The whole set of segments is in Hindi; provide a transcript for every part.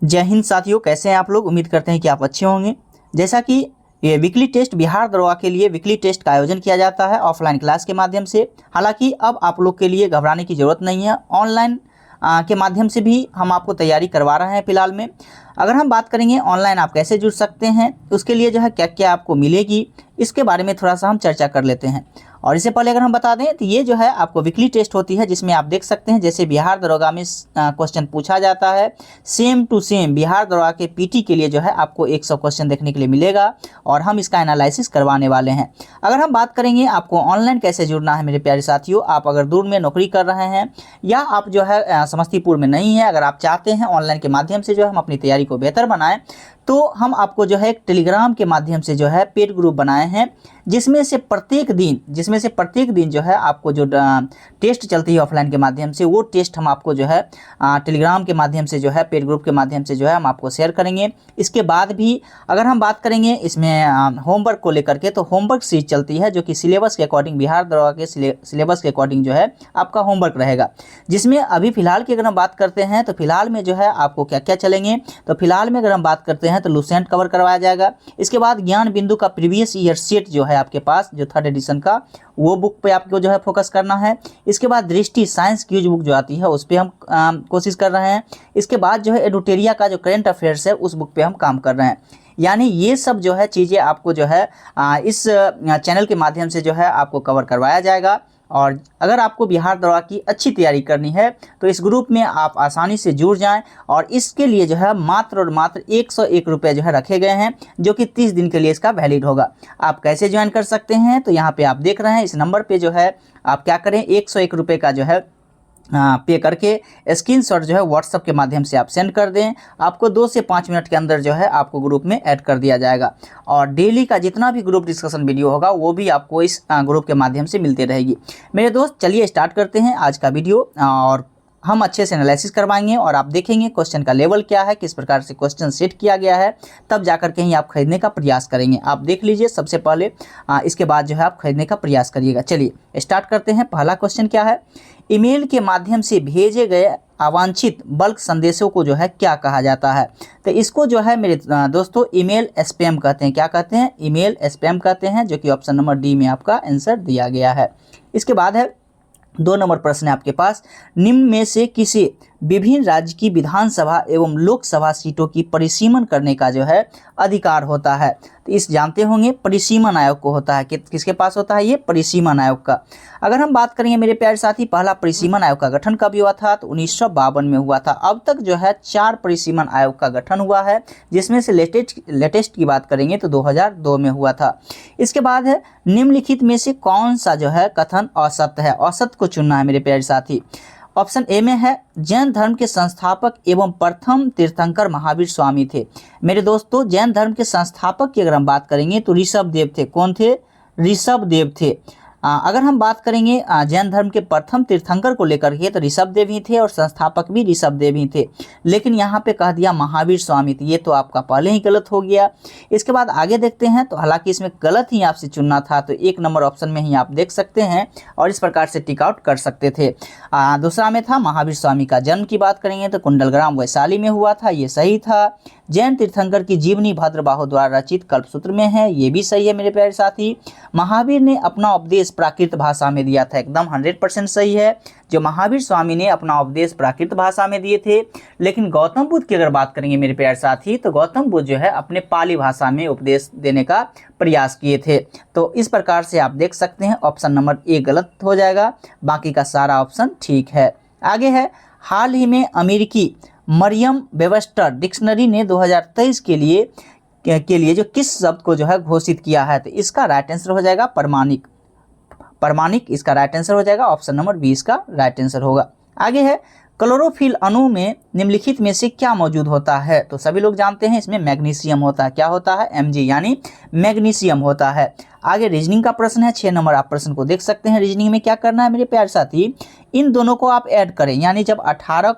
जय हिंद साथियों, कैसे हैं आप लोग। उम्मीद करते हैं कि आप अच्छे होंगे। जैसा कि ये वीकली टेस्ट बिहार दरोगा के लिए वीकली टेस्ट का आयोजन किया जाता है ऑफलाइन क्लास के माध्यम से। हालांकि अब आप लोग के लिए घबराने की ज़रूरत नहीं है, ऑनलाइन के माध्यम से भी हम आपको तैयारी करवा रहे हैं फिलहाल में। अगर हम बात करेंगे ऑनलाइन आप कैसे जुड़ सकते हैं, उसके लिए जो है क्या क्या आपको मिलेगी, इसके बारे में थोड़ा सा हम चर्चा कर लेते हैं। और इससे पहले अगर हम बता दें तो ये जो है आपको वीकली टेस्ट होती है, जिसमें आप देख सकते हैं जैसे बिहार दरोगा में क्वेश्चन पूछा जाता है, सेम टू सेम बिहार दरोगा के पीटी के लिए जो है आपको 100 क्वेश्चन देखने के लिए मिलेगा और हम इसका एनालिसिस करवाने वाले हैं। अगर हम बात करेंगे आपको ऑनलाइन कैसे जुड़ना है मेरे प्यारे साथियों, आप अगर दूर में नौकरी कर रहे हैं या आप जो है समस्तीपुर में नहीं है, अगर आप चाहते हैं ऑनलाइन के माध्यम से जो है हम अपनी तैयारी को बेहतर बनाएं, तो हम आपको जो है एक टेलीग्राम के माध्यम से जो है पेड ग्रुप बनाए हैं, जिसमें से प्रत्येक दिन जो है आपको जो टेस्ट चलती है ऑफलाइन के माध्यम से, वो टेस्ट हम आपको जो है टेलीग्राम के माध्यम से जो है पेड ग्रुप के माध्यम से जो है हम आपको शेयर करेंगे। इसके बाद भी अगर हम बात करेंगे इसमें होमवर्क को लेकर के, तो होमवर्क सीरीज चलती है जो कि सिलेबस के अकॉर्डिंग, बिहार दरोगा के सिलेबस के अकॉर्डिंग जो है आपका होमवर्क रहेगा। जिसमें अभी फ़िलहाल की अगर हम बात करते हैं तो फिलहाल में जो है आपको क्या क्या चलेंगे, तो फिलहाल में अगर हम बात करते हैं तो लुसेंट कवर करवाया जाएगा। इसके बाद ज्ञान बिंदु का प्रीवियस ईयर सेट जो है आपके पास जो 3rd एडिशन का, वो बुक पे आपको जो है फोकस करना है। इसके बाद दृष्टि साइंस क्यूज बुक जो आती है उस पर हम कोशिश कर रहे हैं। इसके बाद जो है एडुटेरिया का जो करेंट अफेयर्स है उस बुक पे हम काम कर रहे हैं। यानी ये सब जो है चीज़ें आपको जो है इस चैनल के माध्यम से जो है आपको कवर करवाया जाएगा। और अगर आपको बिहार दरोगा की अच्छी तैयारी करनी है तो इस ग्रुप में आप आसानी से जुड़ जाएं, और इसके लिए जो है मात्र और मात्र 101 रुपये जो है रखे गए हैं, जो कि 30 दिन के लिए इसका वैलिड होगा। आप कैसे ज्वाइन कर सकते हैं, तो यहाँ पे आप देख रहे हैं इस नंबर पे जो है आप क्या करें, 101 रुपये का जो है पे करके स्क्रीनशॉट जो है व्हाट्सएप के माध्यम से आप सेंड कर दें। आपको 2 से 5 मिनट के अंदर जो है आपको ग्रुप में ऐड कर दिया जाएगा, और डेली का जितना भी ग्रुप डिस्कशन वीडियो होगा वो भी आपको इस ग्रुप के माध्यम से मिलते रहेगी। मेरे दोस्त, चलिए स्टार्ट करते हैं आज का वीडियो, और हम अच्छे से एनालिसिस करवाएंगे और आप देखेंगे क्वेश्चन का लेवल क्या है, किस प्रकार से क्वेश्चन सेट किया गया है, तब जाकर के ही आप खरीदने का प्रयास करेंगे। आप देख लीजिए सबसे पहले, इसके बाद जो है आप खरीदने का प्रयास करिएगा। चलिए स्टार्ट करते हैं। पहला क्वेश्चन क्या है, ईमेल के माध्यम से भेजे गए अवांछित बल्क संदेशों को जो है क्या कहा जाता है। तो इसको जो है मेरे दोस्तों ईमेल स्पैम कहते हैं। क्या कहते हैं? ईमेल स्पैम कहते हैं, जो कि ऑप्शन नंबर डी में आपका आंसर दिया गया है। इसके बाद है 2 नंबर प्रश्न है आपके पास, निम्न में से किसी विभिन्न राज्य की विधानसभा एवं लोकसभा सीटों की परिसीमन करने का जो है अधिकार होता है। तो इस जानते होंगे परिसीमन आयोग को होता है, किसके पास होता है ये? परिसीमन आयोग का। अगर हम बात करेंगे मेरे प्यारे साथी, पहला परिसीमन आयोग का गठन कब हुआ था, तो 1952 में हुआ था। अब तक जो है 4 परिसीमन आयोग का गठन हुआ है, जिसमें से लेटेस्ट की बात करेंगे तो 2002 में हुआ था। इसके बाद है निम्नलिखित में से कौन सा जो है कथन असत्य है, असत्य को चुनना है मेरे प्यारे साथी। ऑप्शन ए में है जैन धर्म के संस्थापक एवं प्रथम तीर्थंकर महावीर स्वामी थे। मेरे दोस्तों, जैन धर्म के संस्थापक की अगर हम बात करेंगे तो ऋषभ देव थे। कौन थे? ऋषभ देव थे। अगर हम बात करेंगे जैन धर्म के प्रथम तीर्थंकर को लेकर के, तो ऋषभ देव ही थे और संस्थापक भी ऋषभ देव ही थे, लेकिन यहाँ पे कह दिया महावीर स्वामी थे। ये तो आपका पहले ही गलत हो गया। इसके बाद आगे देखते हैं, तो हालांकि इसमें गलत ही आपसे चुनना था, तो 1 नंबर ऑप्शन में ही आप देख सकते हैं और इस प्रकार से टिक आउट कर सकते थे। दूसरा में था महावीर स्वामी का जन्म की बात करेंगे तो कुंडलग्राम वैशाली में हुआ था, ये सही था। जैन तीर्थंकर की जीवनी भद्रबाहु द्वारा रचित कल्पसूत्र में है, ये भी सही है मेरे प्यारे साथी। महावीर ने अपना उपदेश प्राकृत भाषा में दिया था, एकदम 100% सही है। जो महावीर स्वामी ने अपना उपदेश प्राकृत भाषा में दिए थे, लेकिन गौतम बुद्ध की अगर बात करेंगे मेरे प्यारे साथी, तो गौतम बुद्ध जो है अपने पाली भाषा में उपदेश देने का प्रयास किए थे। तो इस प्रकार से आप देख सकते हैं ऑप्शन नंबर ए गलत हो जाएगा, बाकी का सारा ऑप्शन ठीक है। आगे है, हाल ही में अमेरिकी मरियम वेबस्टर डिक्शनरी ने 2023 के लिए जो किस शब्द को जो है घोषित किया है, तो इसका राइट आंसर हो जाएगा प्रमाणिक। प्रमाणिक इसका राइट आंसर हो जाएगा, ऑप्शन नंबर 20 का राइट आंसर होगा। आगे है, क्लोरोफिल अणु में निम्नलिखित में से क्या मौजूद होता है, तो सभी लोग जानते हैं इसमें मैग्नीशियम होता है। क्या होता है? Mg, यानी मैग्नीशियम होता है। आगे रीजनिंग का प्रश्न है, 6 नंबर आप प्रश्न को देख सकते हैं। रीजनिंग में क्या करना है मेरे प्यारे साथी, इन दोनों को आप ऐड करें, यानी जब 18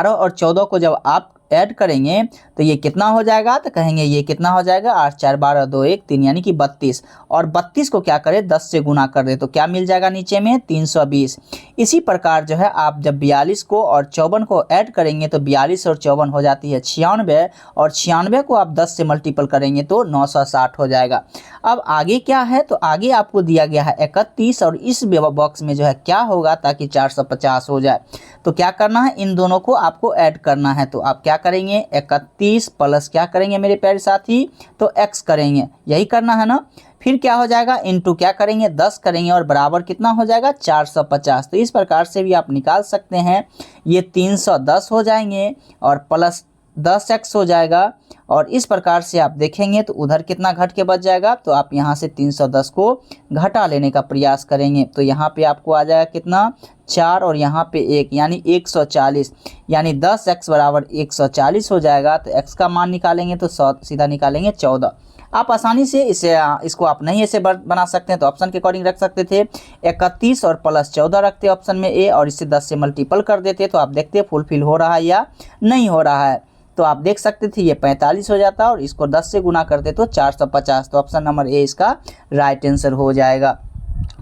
और 14 को जब आप ऐड करेंगे तो ये कितना हो जाएगा, तो कहेंगे ये कितना हो जाएगा 8 4 12 2 1 3 यानी कि 32, और 32 को क्या करें 10 से गुना कर दे तो क्या मिल जाएगा नीचे में 320। इसी प्रकार जो है आप जब 42 को और 54 को ऐड करेंगे तो 42 और 54 हो जाती है 96, और 96 को आप 10 से मल्टीपल करेंगे तो 960 हो जाएगा। अब आगे क्या है, तो आगे आपको दिया गया है 31, और इस बॉक्स में जो है क्या होगा ताकि 450 हो जाए, तो क्या करना है इन दोनों को आपको ऐड करना है। तो आप क्या करेंगे 31 प्लस क्या करेंगे मेरे प्यारे साथी, तो x करेंगे, यही करना है ना। फिर क्या हो जाएगा इंटू क्या करेंगे 10 करेंगे और बराबर कितना हो जाएगा 450। तो इस प्रकार से भी आप निकाल सकते हैं, ये 310 हो जाएंगे और प्लस 10x हो जाएगा, और इस प्रकार से आप देखेंगे तो उधर कितना घट के बच जाएगा, तो आप यहाँ से 310 को घटा लेने का प्रयास करेंगे तो यहाँ पे आपको आ जाएगा कितना 4 और यहाँ पे 1 यानी 140, यानी 10x बराबर 140 हो जाएगा। तो x का मान निकालेंगे तो सीधा निकालेंगे 14। आप आसानी से इसको आप नहीं ऐसे बना सकते हैं तो ऑप्शन के अकॉर्डिंग रख सकते थे, 31 और प्लस 14 रखते ऑप्शन में ए, और इससे 10 से मल्टीपल कर देते तो आप देखते फुलफिल हो रहा है या नहीं हो रहा है। तो आप देख सकते थे ये 45 हो जाता और इसको 10 से गुना करते तो 450। तो ऑप्शन नंबर ए इसका राइट आंसर हो जाएगा।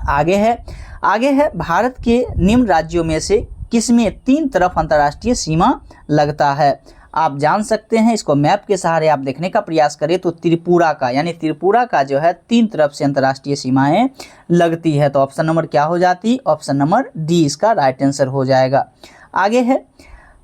आगे है भारत के निम्न राज्यों में से किसमें 3 तरफ अंतर्राष्ट्रीय सीमा लगता है। आप जान सकते हैं, इसको मैप के सहारे आप देखने का प्रयास करें तो त्रिपुरा का, यानी त्रिपुरा का जो है 3 तरफ से अंतर्राष्ट्रीय सीमाएं लगती है। तो ऑप्शन नंबर क्या हो जाती, ऑप्शन नंबर डी इसका राइट आंसर हो जाएगा। आगे है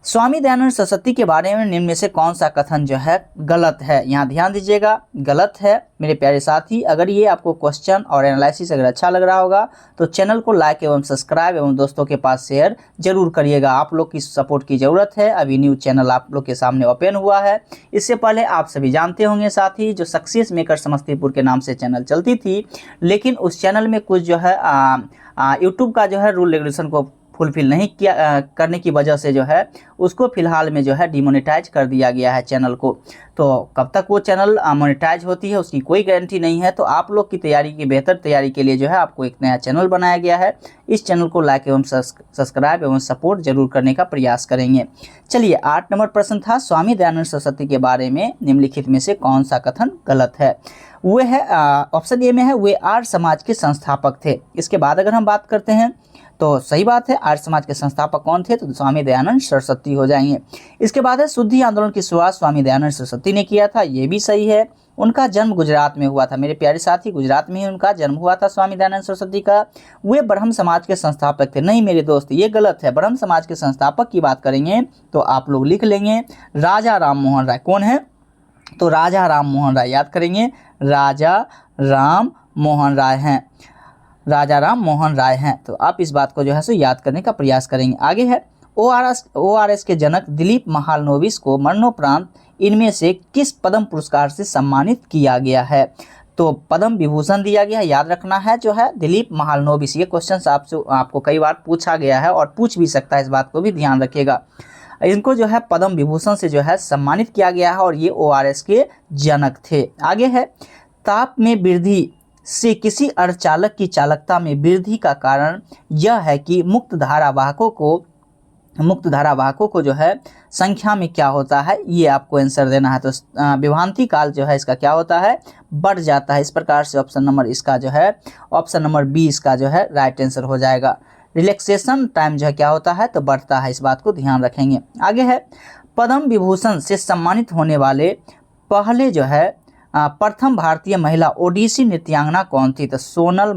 स्वामी दयानंद सरस्वती के बारे में निम्न में से कौन सा कथन जो है गलत है। यहाँ ध्यान दीजिएगा, गलत है मेरे प्यारे साथी। अगर ये आपको क्वेश्चन और एनालिसिस अगर अच्छा लग रहा होगा तो चैनल को लाइक एवं सब्सक्राइब एवं दोस्तों के पास शेयर जरूर करिएगा। आप लोग की सपोर्ट की ज़रूरत है। अभी न्यू चैनल आप लोग के सामने ओपन हुआ है। इससे पहले आप सभी जानते होंगे साथी, जो सक्सेस मेकर समस्तीपुर के नाम से चैनल चलती थी, लेकिन उस चैनल में कुछ जो है यूट्यूब का जो है रूल रेगुलेशन को फुलफिल नहीं किया करने की वजह से जो है उसको फिलहाल में जो है डिमोनेटाइज कर दिया गया है चैनल को। तो कब तक वो चैनल मोनेटाइज होती है उसकी कोई गारंटी नहीं है। तो आप लोग की तैयारी की बेहतर तैयारी के लिए जो है आपको एक नया चैनल बनाया गया है। इस चैनल को लाइक एवं सब्सक्राइब एवं सपोर्ट जरूर करने का प्रयास करेंगे। चलिए 8 नंबर प्रश्न था, स्वामी दयानंद सरस्वती के बारे में निम्नलिखित में से कौन सा कथन गलत है। वे है ऑप्शन ए में है वे आर्य समाज के संस्थापक थे। इसके बाद अगर हम बात करते हैं तो सही बात है, आर्य समाज के संस्थापक कौन थे, तो स्वामी दयानंद सरस्वती हो जाएंगे। इसके बाद है शुद्धि आंदोलन की शुरुआत स्वामी दयानंद सरस्वती ने किया था, ये भी सही है। उनका जन्म गुजरात में हुआ था मेरे प्यारे साथी, गुजरात में ही उनका जन्म हुआ था स्वामी दयानंद सरस्वती का। वे ब्रह्म समाज के संस्थापक थे, नहीं मेरे दोस्त ये गलत है। ब्रह्म समाज के संस्थापक की बात करेंगे तो आप लोग लिख लेंगे राजा राम मोहन राय। कौन है, तो राजा राम मोहन राय, याद करेंगे राजा राम मोहन राय हैं, राजा राम मोहन राय हैं। तो आप इस बात को जो है सो याद करने का प्रयास करेंगे। आगे है ORS के जनक दिलीप महालनोबिस को मरणोपरांत इनमें से किस पद्म पुरस्कार से सम्मानित किया गया है। तो पद्म विभूषण दिया गया है, याद रखना है जो है दिलीप महालनोबिस। ये क्वेश्चन आपको कई बार पूछा गया है और पूछ भी सकता है, इस बात को भी ध्यान रखिएगा। इनको जो है पद्म विभूषण से जो है सम्मानित किया गया है और ये ORS के जनक थे। आगे है ताप में वृद्धि से किसी अर्धचालक की चालकता में वृद्धि का कारण यह है कि मुक्त धारावाहकों को जो है संख्या में क्या होता है, ये आपको आंसर देना है। तो विभ्रांति काल जो है इसका क्या होता है, बढ़ जाता है। इस प्रकार से ऑप्शन नंबर इसका जो है ऑप्शन नंबर बी इसका जो है राइट आंसर हो जाएगा। रिलैक्सेशन टाइम जो है क्या होता है, तो बढ़ता है, इस बात को ध्यान रखेंगे। आगे है पद्म विभूषण से सम्मानित होने वाले पहले जो है प्रथम भारतीय महिला ओडिसी नृत्यांगना कौन थी। तो सोनल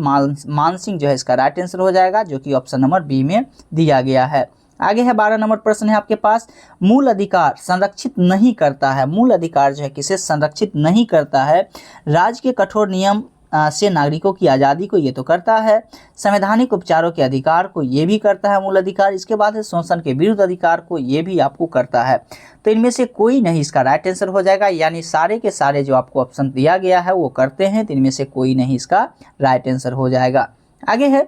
मानसिंह जो है इसका राइट आंसर हो जाएगा, जो कि ऑप्शन नंबर बी में दिया गया है। आगे है 12 नंबर प्रश्न है आपके पास, मूल अधिकार संरक्षित नहीं करता है। मूल अधिकार जो है किसे संरक्षित नहीं करता है, राज्य के कठोर नियम से नागरिकों की आज़ादी को ये तो करता है, संवैधानिक उपचारों के अधिकार को ये भी करता है मूल अधिकार। इसके बाद है शोषण के विरुद्ध अधिकार को ये भी आपको करता है। तो इनमें से कोई नहीं इसका राइट आंसर हो जाएगा, यानी सारे के सारे जो आपको ऑप्शन दिया गया है वो करते हैं, तो इनमें से कोई नहीं इसका राइट आंसर हो जाएगा। आगे है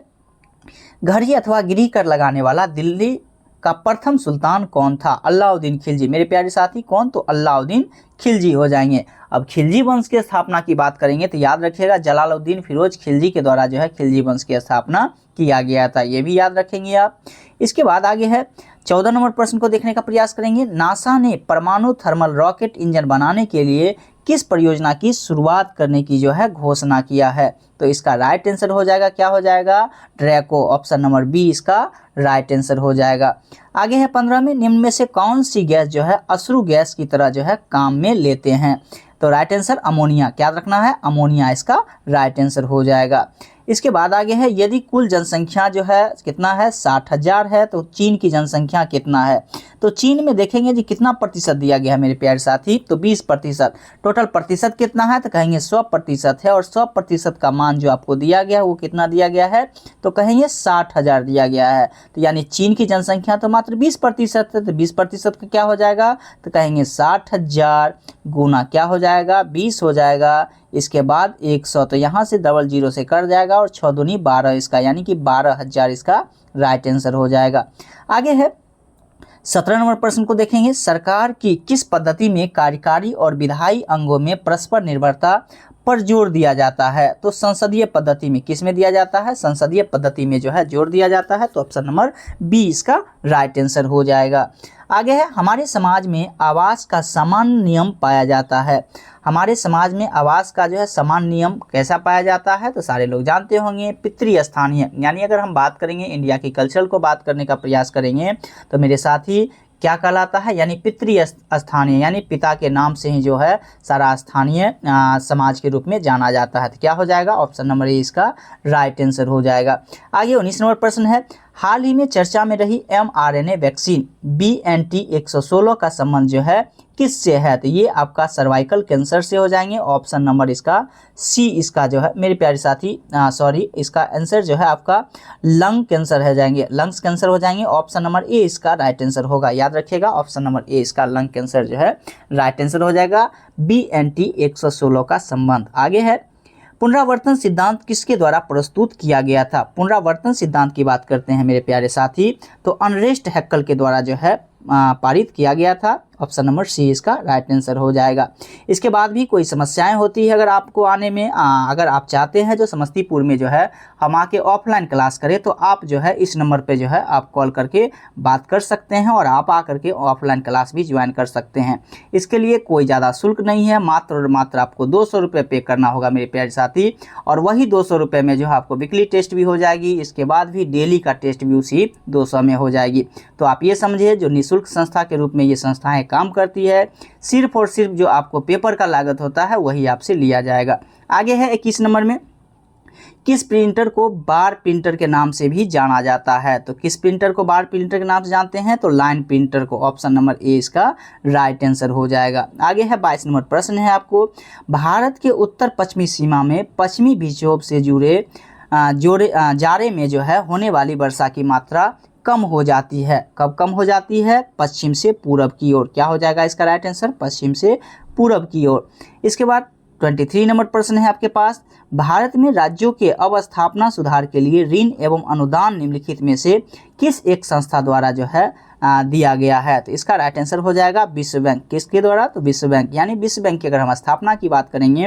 घड़ी अथवा गिरी कर लगाने वाला दिल्ली का प्रथम सुल्तान कौन था। अलाउद्दीन खिलजी मेरे प्यारे साथी, कौन, तो अलाउद्दीन खिलजी हो जाएंगे। अब खिलजी वंश की स्थापना की बात करेंगे तो याद रखिएगा जलालुद्दीन फिरोज खिलजी के द्वारा जो है खिलजी वंश की स्थापना किया गया था, ये भी याद रखेंगे आप। इसके बाद आगे है 14 नंबर प्रश्न को देखने का प्रयास करेंगे। नासा ने परमाणु थर्मल रॉकेट इंजन बनाने के लिए किस परियोजना की शुरुआत करने की जो है घोषणा किया है? तो इसका राइट आंसर हो जाएगा, क्या हो जाएगा? ड्रैको। ऑप्शन नंबर बी इसका राइट आंसर हो जाएगा। आगे है 15 में, निम्न में से कौन सी गैस जो है अश्रु गैस की तरह जो है काम में लेते हैं? तो राइट आंसर अमोनिया। क्या रखना है? अमोनिया इसका राइट आंसर हो जाएगा। इसके बाद आगे है, यदि कुल जनसंख्या जो है कितना है 60,000 है तो चीन की जनसंख्या कितना है? तो चीन में देखेंगे जी कितना प्रतिशत दिया गया है मेरे प्यारे साथी, तो 20%। टोटल प्रतिशत कितना है? तो कहेंगे 100% है, और 100% का मान जो आपको दिया गया है वो कितना दिया गया है? तो कहेंगे 60,000 दिया गया है। तो यानी चीन की जनसंख्या तो मात्र 20% है, तो 20% का क्या हो जाएगा? तो कहेंगे 60,000 गुना क्या हो जाएगा? 20 हो जाएगा। इसके बाद 100, तो यहाँ से डबल जीरो से कट जाएगा, और 6 दूनी 12 इसका, यानी कि 12,000 इसका राइट आंसर हो जाएगा। आगे है 17 नंबर प्रश्न को देखेंगे। सरकार की किस पद्धति में कार्यकारी और विधायी अंगों में परस्पर निर्भरता पर जोर दिया जाता है? तो संसदीय पद्धति में। किस में दिया जाता है? संसदीय पद्धति में जो है जोर दिया जाता है। तो ऑप्शन नंबर बी इसका राइट आंसर हो जाएगा। आगे है, हमारे समाज में आवास का समान नियम पाया जाता है। हमारे समाज में आवास का जो है समान नियम कैसा पाया जाता है? तो सारे लोग जानते होंगे, पितृस्थानीय। यानी अगर हम बात करेंगे इंडिया की कल्चर को बात करने का प्रयास करेंगे तो मेरे साथी क्या कहलाता है? यानी पितृस्थानीय, यानी पिता के नाम से ही जो है सारा स्थानीय समाज के रूप में जाना जाता है। तो क्या हो जाएगा? ऑप्शन नंबर ए इसका राइट आंसर हो जाएगा। आगे 19 नंबर प्रश्न है, हाल ही में चर्चा में रही mRNA वैक्सीन BNT116 का संबंध जो है किससे है? तो ये आपका सर्वाइकल कैंसर से हो जाएंगे। ऑप्शन नंबर इसका सी इसका जो है मेरे प्यारे साथी इसका आंसर जो है आपका लंग कैंसर हो जाएंगे, लंग्स कैंसर हो जाएंगे। ऑप्शन नंबर ए इसका राइट आंसर होगा, याद रखिएगा। ऑप्शन नंबर ए इसका लंग कैंसर जो है राइट आंसर हो जाएगा। BNT116 का संबंध। आगे है, पुनरावर्तन सिद्धांत किसके द्वारा प्रस्तुत किया गया था? पुनरावर्तन सिद्धांत की बात करते हैं मेरे प्यारे साथी, तो अर्नेस्ट हैक्कल के द्वारा जो है पारित किया गया था। ऑप्शन नंबर सी इसका राइट आंसर हो जाएगा। इसके बाद भी कोई समस्याएं होती है अगर आपको आने में, अगर आप चाहते हैं जो समस्तीपुर में जो है हम आके ऑफलाइन क्लास करें, तो आप जो है इस नंबर पे जो है आप कॉल करके बात कर सकते हैं, और आप आ करके ऑफलाइन क्लास भी ज्वाइन कर सकते हैं। इसके लिए कोई ज़्यादा शुल्क नहीं है, मात्र और मात्र आपको 200 रुपये पे करना होगा मेरे प्यारे साथी, और वही 200 रुपये में जो है आपको वीकली टेस्ट भी हो जाएगी। इसके बाद भी डेली का टेस्ट भी उसी 200 में हो जाएगी। तो आप ये समझिए जो निःशुल्क संस्था के रूप में ये संस्थाएं काम करती है, सिर्फ और सिर्फ जो आपको पेपर का लागत होता है वही आपसे लिया जाएगा। आगे है 21 नंबर में, किस प्रिंटर को बार प्रिंटर के नाम से भी जाना जाता है? तो किस प्रिंटर को बार प्रिंटर के नाम से जानते हैं? तो लाइन प्रिंटर को। ऑप्शन नंबर ए इसका राइट आंसर हो जाएगा। आगे है 22 नंबर प्रश्न है आपको, भारत के उत्तर पश्चिमी सीमा में पश्चिमी विक्षोभ से जुड़े जाड़े में जो है होने वाली वर्षा की मात्रा कम हो जाती है। कब कम हो जाती है? पश्चिम से पूरब की ओर। क्या हो जाएगा इसका राइट आंसर? पश्चिम से पूरब की ओर। इसके बाद 23 नंबर प्रश्न है आपके पास, भारत में राज्यों के अवस्थापना सुधार के लिए ऋण एवं अनुदान निम्नलिखित में से किस एक संस्था द्वारा जो है दिया गया है? तो इसका राइट आंसर हो जाएगा विश्व बैंक। किसके द्वारा? तो विश्व बैंक। यानी विश्व बैंक की अगर हम स्थापना की बात करेंगे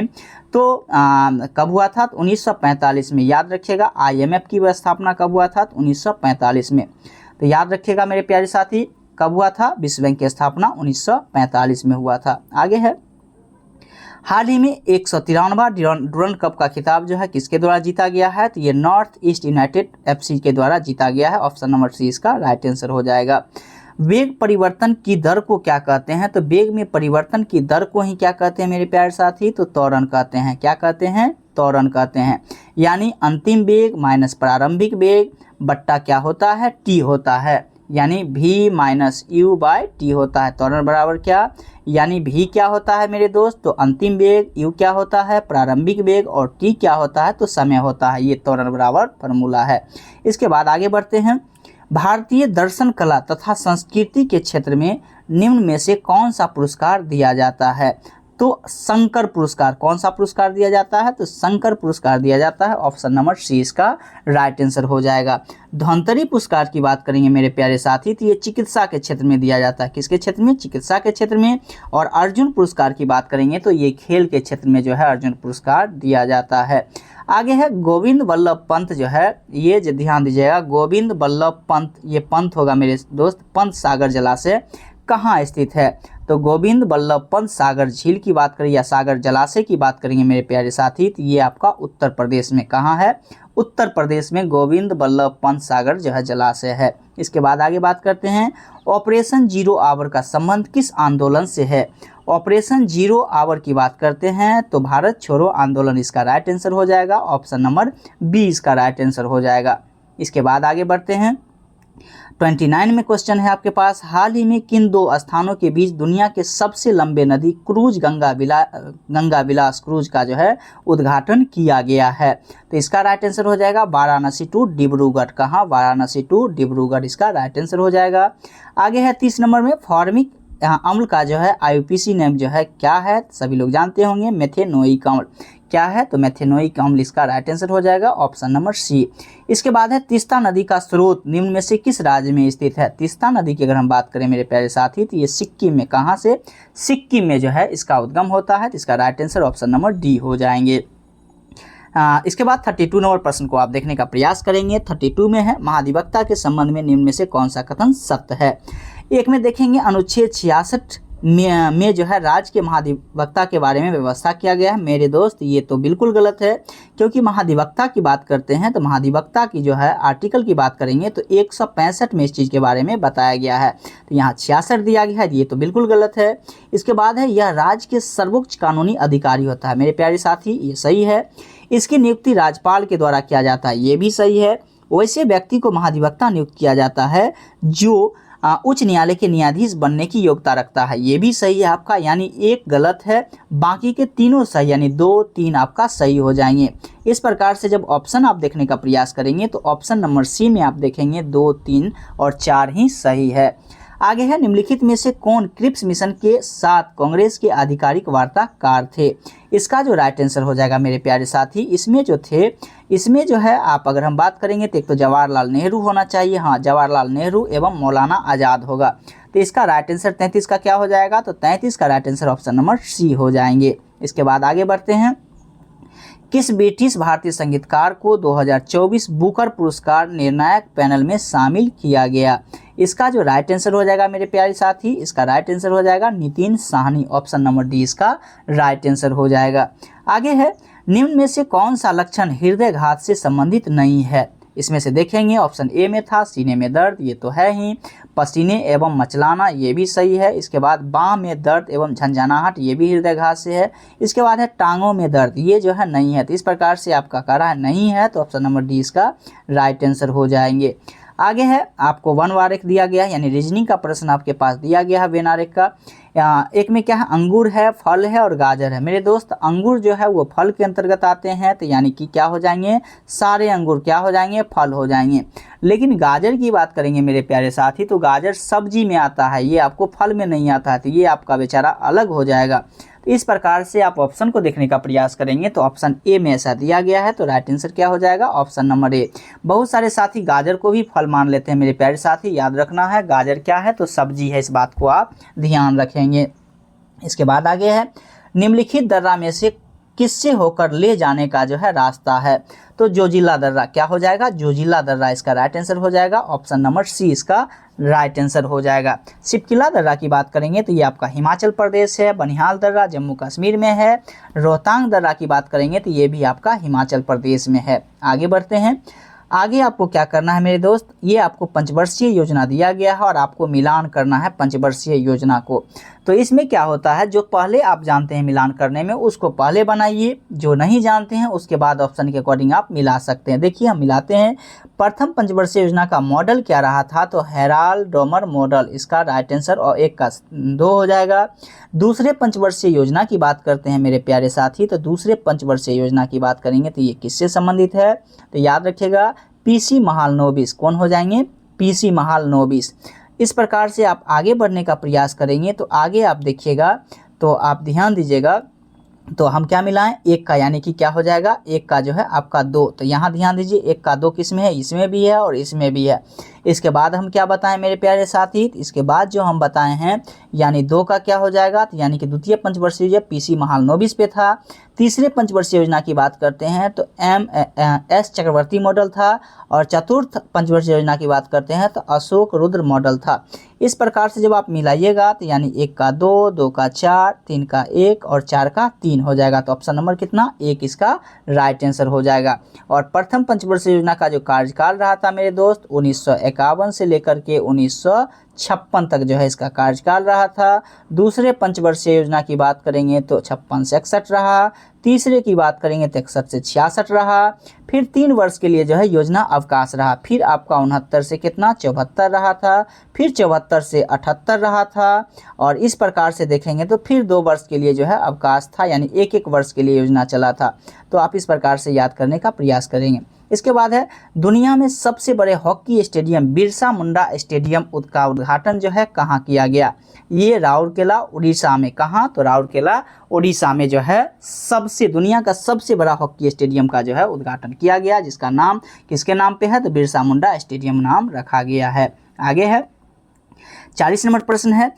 तो कब हुआ था? तो 1945 में। याद रखिएगा। IMF की स्थापना कब हुआ था? तो 1945 में। तो याद रखिएगा मेरे प्यारे साथी, कब हुआ था? विश्व बैंक की स्थापना 1945 में हुआ था। आगे है, हाल ही में 193वां डुरंड कप का खिताब जो है किसके द्वारा जीता गया है? तो ये नॉर्थ ईस्ट यूनाइटेड FC के द्वारा जीता गया है। ऑप्शन नंबर सी इसका राइट आंसर हो जाएगा। वेग परिवर्तन की दर को क्या कहते हैं? तो वेग में परिवर्तन की दर को ही क्या कहते हैं मेरे प्यारे साथी? तो त्वरण कहते हैं। क्या कहते हैं? त्वरण कहते हैं। यानी अंतिम वेग माइनस प्रारंभिक वेग बट्टा क्या होता है? T होता है, यानी V-U/T होता है। त्वरण बराबर क्या? यानी V क्या होता है मेरे दोस्त? तो अंतिम वेग, U क्या होता है? प्रारंभिक वेग, और T क्या होता है? तो समय होता है। ये त्वरण बराबर फॉर्मूला है। इसके बाद आगे बढ़ते हैं, भारतीय दर्शन कला तथा संस्कृति के क्षेत्र में निम्न में से कौन सा पुरस्कार दिया जाता है? तो शंकर पुरस्कार, कौन सा पुरस्कार दिया जाता है, तो शंकर पुरस्कार दिया जाता है। ऑप्शन नंबर सी इसका राइट आंसर हो जाएगा। धन्वंतरि पुरस्कार की बात करेंगे मेरे प्यारे साथी, तो ये चिकित्सा के क्षेत्र में दिया जाता है। किसके क्षेत्र में, चिकित्सा के क्षेत्र में। और अर्जुन पुरस्कार की बात करेंगे तो ये खेल के क्षेत्र में जो है अर्जुन पुरस्कार दिया जाता है। आगे है गोविंद बल्लभ पंत जो है, ये जो ध्यान दीजिएगा, गोविंद बल्लभ पंत, ये पंत होगा मेरे दोस्त, पंत सागर जलाशय कहाँ स्थित है, तो गोविंद बल्लभ पंत सागर झील की बात करें या सागर जलाशय की बात करेंगे मेरे प्यारे साथी, तो ये आपका उत्तर प्रदेश में कहाँ है, उत्तर प्रदेश में गोविंद बल्लभ पंत सागर जो है जलाशय है। इसके बाद आगे बात करते हैं, ऑपरेशन जीरो आवर का संबंध किस आंदोलन से है। ऑपरेशन जीरो आवर की बात करते हैं तो भारत छोड़ो आंदोलन इसका राइट आंसर हो जाएगा। ऑप्शन नंबर बी इसका राइट आंसर हो जाएगा। इसके बाद आगे बढ़ते हैं, 29 में क्वेश्चन है आपके पास, हाल ही में किन दो स्थानों के बीच दुनिया के सबसे लंबे नदी क्रूज गंगा विलास क्रूज का जो है उद्घाटन किया गया है, तो इसका राइट आंसर हो जाएगा वाराणसी टू डिब्रूगढ़। कहाँ, वाराणसी टू डिब्रूगढ़ इसका राइट आंसर हो जाएगा। आगे है 30 नंबर में, फॉर्मिक अम्ल का जो है आईयूपीएसी नेम जो है क्या है, सभी लोग जानते होंगे, मेथेनोइक अम्ल क्या है, तो मेथेनोइक अम्ल इसका राइट आंसर हो जाएगा। Option number C. इसके बाद है तीस्ता नदी का स्रोत निम्न में से किस राज्य में स्थित है। तीस्ता नदी की अगर हम बात करें मेरे प्यारे साथी, तो ये सिक्किम में, कहाँ से, सिक्किम में जो है इसका उद्गम होता है, तो इसका right answer option number D हो जाएंगे। इसके बाद 32 नंबर प्रश्न को आप देखने का प्रयास करेंगे। 32 में है, महाधिवक्ता के संबंध में निम्न में से कौन सा कथन सत्य है। एक में देखेंगे अनुच्छेद 66 में जो है राज्य के महाधिवक्ता के बारे में व्यवस्था किया गया है। मेरे दोस्त ये तो बिल्कुल गलत है, क्योंकि महाधिवक्ता की बात करते हैं तो महाधिवक्ता की जो है आर्टिकल की बात करेंगे तो 165 में इस चीज़ के बारे में बताया गया है, तो यहाँ 66 दिया गया है, ये तो बिल्कुल गलत है। इसके बाद है, यह राज्य के सर्वोच्च कानूनी अधिकारी होता है। मेरे प्यारे साथी ये सही है। इसकी नियुक्ति राज्यपाल के द्वारा किया जाता है, ये भी सही है। वैसे व्यक्ति को महाधिवक्ता नियुक्त किया जाता है जो उच्च न्यायालय के न्यायाधीश बनने की योग्यता रखता है, ये भी सही है आपका, यानी एक गलत है, बाकी के तीनों सही, यानी 2, 3 आपका सही हो जाएंगे। इस प्रकार से जब ऑप्शन आप देखने का प्रयास करेंगे तो ऑप्शन नंबर सी में आप देखेंगे 2, 3 और 4 ही सही है। आगे है, निम्नलिखित में से कौन क्रिप्स मिशन के साथ कांग्रेस के आधिकारिक वार्ताकार थे। इसका जो राइट आंसर हो जाएगा मेरे प्यारे साथी, इसमें जो थे, इसमें जो है आप अगर हम बात करेंगे तो एक तो जवाहरलाल नेहरू होना चाहिए, हाँ जवाहरलाल नेहरू एवं मौलाना आज़ाद होगा, तो इसका राइट आंसर 33 का क्या हो जाएगा, तो 33 का right answer option number C हो जाएंगे। इसके बाद आगे बढ़ते हैं, किस ब्रिटिश भारतीय संगीतकार को 2024 बुकर पुरस्कार निर्णायक पैनल में शामिल किया गया। इसका जो राइट आंसर हो जाएगा मेरे प्यारे साथी, इसका राइट आंसर हो जाएगा Nitin Sahni. Option number D इसका राइट आंसर हो जाएगा। आगे है, निम्न में से कौन सा लक्षण हृदयघात से संबंधित नहीं है। इसमें से देखेंगे, ऑप्शन ए में था सीने में दर्द, ये तो है ही। पसीने एवं मचलाना, ये भी सही है। इसके बाद बाँह में दर्द एवं झंझनाहट, ये भी हृदयघात से है। इसके बाद है टांगों में दर्द, ये जो है नहीं है, तो इस प्रकार से आपका कह रहा है नहीं है, तो ऑप्शन नंबर डी इसका राइट आंसर हो जाएंगे। आगे है, आपको वन वारेक दिया गया है, यानी रीजनिंग का प्रश्न आपके पास दिया गया है वेन आरेक का। एक में क्या है, अंगूर है, फल है और गाजर है। मेरे दोस्त अंगूर जो है वो फल के अंतर्गत आते हैं, तो यानी कि क्या हो जाएंगे, सारे अंगूर क्या हो जाएंगे, फल हो जाएंगे। लेकिन गाजर की बात करेंगे मेरे प्यारे साथी, तो गाजर सब्जी में आता है, ये आपको फल में नहीं आता है, तो ये आपका बेचारा अलग हो जाएगा। तो इस प्रकार से आप ऑप्शन को देखने का प्रयास करेंगे तो ऑप्शन ए में ऐसा दिया गया है, तो राइट आंसर क्या हो जाएगा, ऑप्शन नंबर ए। बहुत सारे साथी गाजर को भी फल मान लेते हैं मेरे प्यारे साथी, याद रखना है गाजर क्या है, तो सब्जी है, इस बात को आप ध्यान रखेंगे। इसके बाद आगे है, निम्नलिखित दर्रा में से किससे होकर ले जाने का जो है रास्ता है, तो जोजिला दर्रा क्या हो जाएगा, जोजिला दर्रा इसका राइट आंसर हो जाएगा। ऑप्शन नंबर सी इसका राइट आंसर हो जाएगा। सिपकिला दर्रा की बात करेंगे तो ये आपका हिमाचल प्रदेश है। बनिहाल दर्रा जम्मू कश्मीर में है। रोहतांग दर्रा की बात करेंगे तो ये भी आपका हिमाचल प्रदेश में है। आगे बढ़ते हैं, आगे आपको क्या करना है मेरे दोस्त, ये आपको पंचवर्षीय योजना दिया गया है और आपको मिलान करना है पंचवर्षीय योजना को। तो इसमें क्या होता है, जो पहले आप जानते हैं मिलान करने में उसको पहले बनाइए, जो नहीं जानते हैं उसके बाद ऑप्शन के अकॉर्डिंग आप मिला सकते हैं। देखिए हम मिलाते हैं। प्रथम पंचवर्षीय योजना का मॉडल क्या रहा था, तो हेराल्ड डोमर मॉडल, इसका राइट आंसर और 1 का 2 हो जाएगा। दूसरे पंचवर्षीय योजना की बात करते हैं मेरे प्यारे साथी, तो दूसरे पंचवर्षीय योजना की बात करेंगे तो ये किससे संबंधित है, तो याद रखिएगा पीसी महालनोबिस, कौन हो जाएंगे, पीसी महालनोबिस। इस प्रकार से आप आगे बढ़ने का प्रयास करेंगे तो आगे आप देखिएगा तो आप ध्यान दीजिएगा, तो हम क्या मिलाएं, एक का, यानी कि क्या हो जाएगा, एक का जो है आपका 2। तो यहाँ ध्यान दीजिए, एक का 2 किस में है, इसमें भी है और इसमें भी है। इसके बाद हम क्या बताएं मेरे प्यारे साथी, इसके बाद जो हम बताए हैं यानी 2 का क्या हो जाएगा, तो यानी कि द्वितीय पंचवर्षीय योजना पीसी महालनोबिस पे था। तीसरे पंचवर्षीय योजना की बात करते हैं तो एस चक्रवर्ती मॉडल था, और चतुर्थ पंचवर्षीय योजना की बात करते हैं तो अशोक रुद्र मॉडल था। इस प्रकार से जब आप मिलाइएगा तो यानी 1 का 2, 2 का 4, 3 का 1 और 4 का 3 हो जाएगा। तो ऑप्शन नंबर कितना, 1 इसका राइट आंसर हो जाएगा। और प्रथम पंचवर्षीय योजना का जो कार्यकाल रहा था मेरे दोस्त 1951 से लेकर के 1956 तक जो है इसका कार्यकाल रहा था। दूसरे पंचवर्षीय योजना की बात करेंगे तो 56 से 61 रहा। तीसरे की बात करेंगे तो 61 से 66 रहा। फिर 3 वर्ष के लिए जो है योजना अवकाश रहा। फिर आपका 69 से कितना, 74 रहा था। फिर 74 से 78 रहा था। और इस प्रकार से देखेंगे तो फिर 2 वर्ष के लिए जो है अवकाश था, यानी एक एक वर्ष के लिए योजना चला था। तो आप इस प्रकार से याद करने का प्रयास करेंगे। इसके बाद है दुनिया में सबसे बड़े hockey stadium Birsa Munda stadium का उद्घाटन जो है कहाँ किया गया। ये राउरकेला उड़ीसा में। कहाँ, तो राउरकेला उड़ीसा में जो है सबसे दुनिया का सबसे बड़ा हॉकी स्टेडियम का जो है उद्घाटन किया गया, जिसका नाम किसके नाम पे है, तो बिरसा मुंडा स्टेडियम नाम रखा गया है। आगे है 40 नंबर प्रश्न है,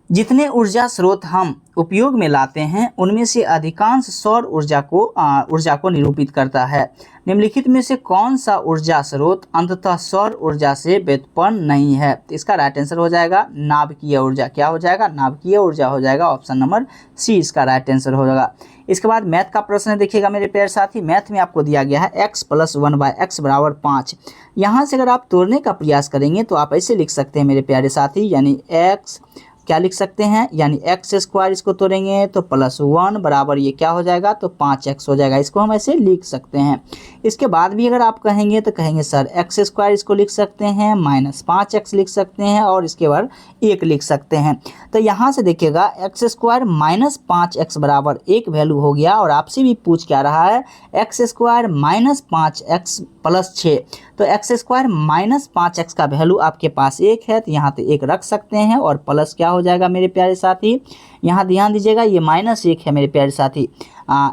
जितने ऊर्जा स्रोत हम उपयोग में लाते हैं उनमें से अधिकांश सौर ऊर्जा को निरूपित करता है। निम्नलिखित में से कौन सा ऊर्जा स्रोत अंततः सौर ऊर्जा से व्युत्पन्न नहीं है। तो इसका राइट आंसर हो जाएगा नाभिकीय ऊर्जा। क्या हो जाएगा, नाभिकीय ऊर्जा हो जाएगा। ऑप्शन नंबर सी इसका राइट आंसर हो जाएगा। इसके बाद मैथ का प्रश्न है, देखिएगा मेरे प्यारे साथी, मैथ में आपको दिया गया है x + 1/x = 5। यहाँ से अगर आप तोड़ने का प्रयास करेंगे तो आप ऐसे लिख सकते हैं मेरे प्यारे साथी, यानी x क्या लिख सकते हैं, यानी x² इसको तोड़ेंगे तो +1 बराबर ये क्या हो जाएगा, तो 5x हो जाएगा। इसको हम ऐसे लिख सकते हैं। इसके बाद भी अगर आप कहेंगे तो कहेंगे सर x² इसको लिख सकते हैं, -5x लिख सकते हैं और इसके बाद 1 लिख सकते हैं। तो यहाँ से देखिएगा x² -5x बराबर 1 वैल्यू हो गया। और आपसे भी पूछ क्या रहा है, x² -5x + 6। तो x² -5x का वैल्यू आपके पास 1 है, तो यहाँ पे 1 रख सकते हैं और प्लस क्या हो जाएगा मेरे प्यारे साथी, यहाँ ध्यान दीजिएगा ये -1 है मेरे प्यारे साथी।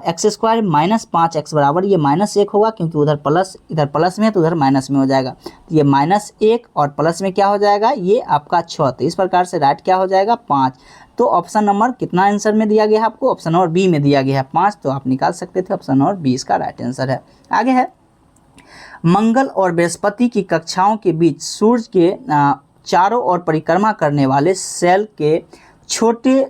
x² -5x बराबर ये -1 होगा, क्योंकि उधर प्लस में है तो उधर माइनस में हो जाएगा। तो ये -1 और प्लस में क्या हो जाएगा, ये आपका 6। तो इस प्रकार से राइट क्या हो जाएगा, 5। तो ऑप्शन नंबर कितना आंसर में दिया गया है आपको, ऑप्शन नंबर बी में दिया गया है 5। तो आप निकाल सकते थे ऑप्शन नंबर 20 का राइट आंसर है। आगे है मंगल और बृहस्पति की कक्षाओं के बीच सूर्य के चारों ओर परिक्रमा करने वाले सेल के छोटे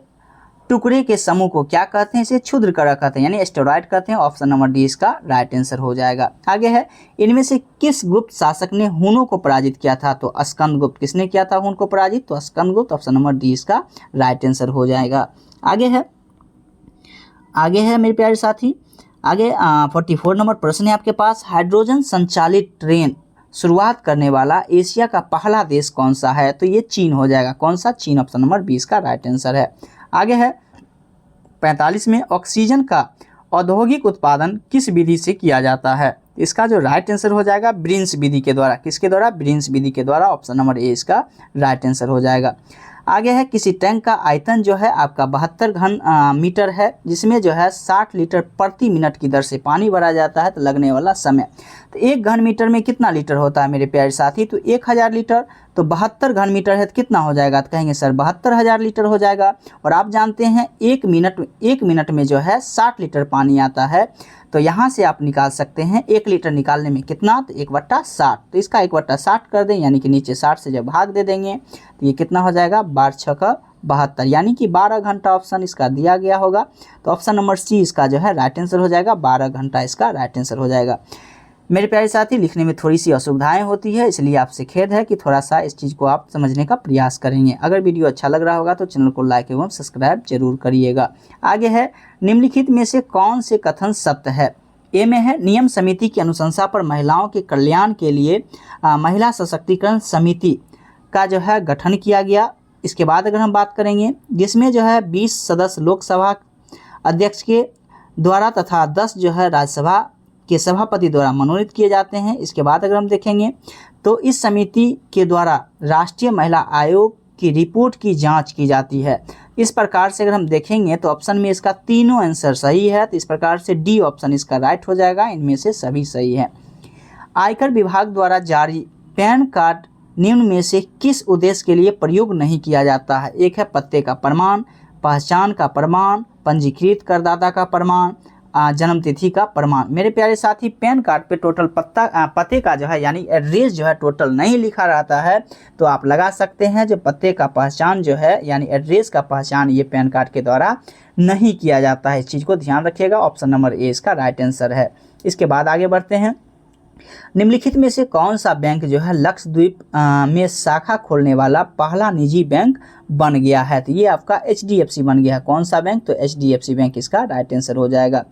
टुकड़े के समूह को क्या कहते हैं, इसे क्षुद्रग्रह कहते हैं, यानी एस्टेरॉयड कहते हैं। ऑप्शन नंबर डी इसका राइट आंसर हो जाएगा। आगे है इनमें से किस गुप्त शासक ने हुनों को पराजित किया था, तो स्कंदगुप्त। किसने किया था हुन को पराजित, तो स्कंदगुप्त। ऑप्शन नंबर डी इसका राइट आंसर हो जाएगा। आगे है मेरे प्यारे साथी, आगे 44 नंबर प्रश्न है आपके पास, हाइड्रोजन संचालित ट्रेन शुरुआत करने वाला एशिया का पहला देश कौन सा है, तो ये चीन हो जाएगा। कौन सा, चीन। ऑप्शन नंबर 20 का राइट आंसर है। आगे है 45 में, ऑक्सीजन का औद्योगिक उत्पादन किस विधि से किया जाता है। इसका जो राइट आंसर हो जाएगा ब्रिन्स विधि के द्वारा। किसके द्वारा, ब्रिन्स विधि के द्वारा। ऑप्शन नंबर ए इसका राइट आंसर हो जाएगा। आगे है किसी टैंक का आयतन जो है आपका 72 घन मीटर है, जिसमें जो है 60 लीटर प्रति मिनट की दर से पानी भरा जाता है। तो लगने वाला समय, तो 1 घन मीटर में कितना लीटर होता है मेरे प्यारे साथी, तो 1000 लीटर। तो 72 घन मीटर है तो कितना हो जाएगा, तो कहेंगे सर 72,000 लीटर हो जाएगा। और आप जानते हैं 1 मिनट में जो है 60 लीटर पानी आता है। तो यहाँ से आप निकाल सकते हैं 1 लीटर निकालने में कितना, तो 1/60। तो इसका 1/60 कर दें, यानी कि नीचे 60 से जब भाग दे देंगे तो ये कितना हो जाएगा, 12×6=72, यानी कि 12 घंटा ऑप्शन इसका दिया गया होगा। तो ऑप्शन नंबर सी इसका जो है राइट आंसर हो जाएगा, 12 घंटा इसका राइट आंसर हो जाएगा। मेरे प्यारे साथी, लिखने में थोड़ी सी असुविधाएं होती है, इसलिए आपसे खेद है कि थोड़ा सा इस चीज़ को आप समझने का प्रयास करेंगे। अगर वीडियो अच्छा लग रहा होगा तो चैनल को लाइक एवं सब्सक्राइब जरूर करिएगा। आगे है निम्नलिखित में से कौन से कथन सत्य है। ए में है नियम समिति की अनुशंसा पर महिलाओं के कल्याण के लिए महिला सशक्तिकरण समिति का जो है गठन किया गया। इसके बाद अगर हम बात करेंगे, जिसमें जो है 20 सदस्य लोकसभा अध्यक्ष के द्वारा तथा 10 जो है राज्यसभा के सभापति द्वारा मनोनीत किए जाते हैं। इसके बाद अगर हम देखेंगे तो इस समिति के द्वारा राष्ट्रीय महिला आयोग की रिपोर्ट की जांच की जाती है। इस प्रकार से अगर हम देखेंगे तो ऑप्शन में इसका तीनों आंसर सही है, तो इस प्रकार से डी ऑप्शन इसका राइट हो जाएगा, इनमें से सभी सही है। आयकर विभाग द्वारा जारी पैन कार्ड निम्न में से किस उद्देश्य के लिए प्रयोग नहीं किया जाता है? एक है पते का प्रमाण, पहचान का प्रमाण, पंजीकृत करदाता का प्रमाण, जन्म तिथि का प्रमाण। मेरे प्यारे साथी, पैन कार्ड पे टोटल पते का जो है यानी एड्रेस जो है टोटल नहीं लिखा रहता है, तो आप लगा सकते हैं जो पते का पहचान जो है यानी एड्रेस का पहचान ये पैन कार्ड के द्वारा नहीं किया जाता है। इस चीज़ को ध्यान रखिएगा, ऑप्शन नंबर ए इसका राइट आंसर है। इसके बाद आगे बढ़ते हैं। निम्नलिखित में से कौन सा बैंक जो है लक्षद्वीप में शाखा खोलने वाला पहला निजी बैंक बन गया है? तो ये आपका HDFC बन गया है। कौन सा बैंक? तो HDFC बैंक इसका राइट आंसर हो जाएगा।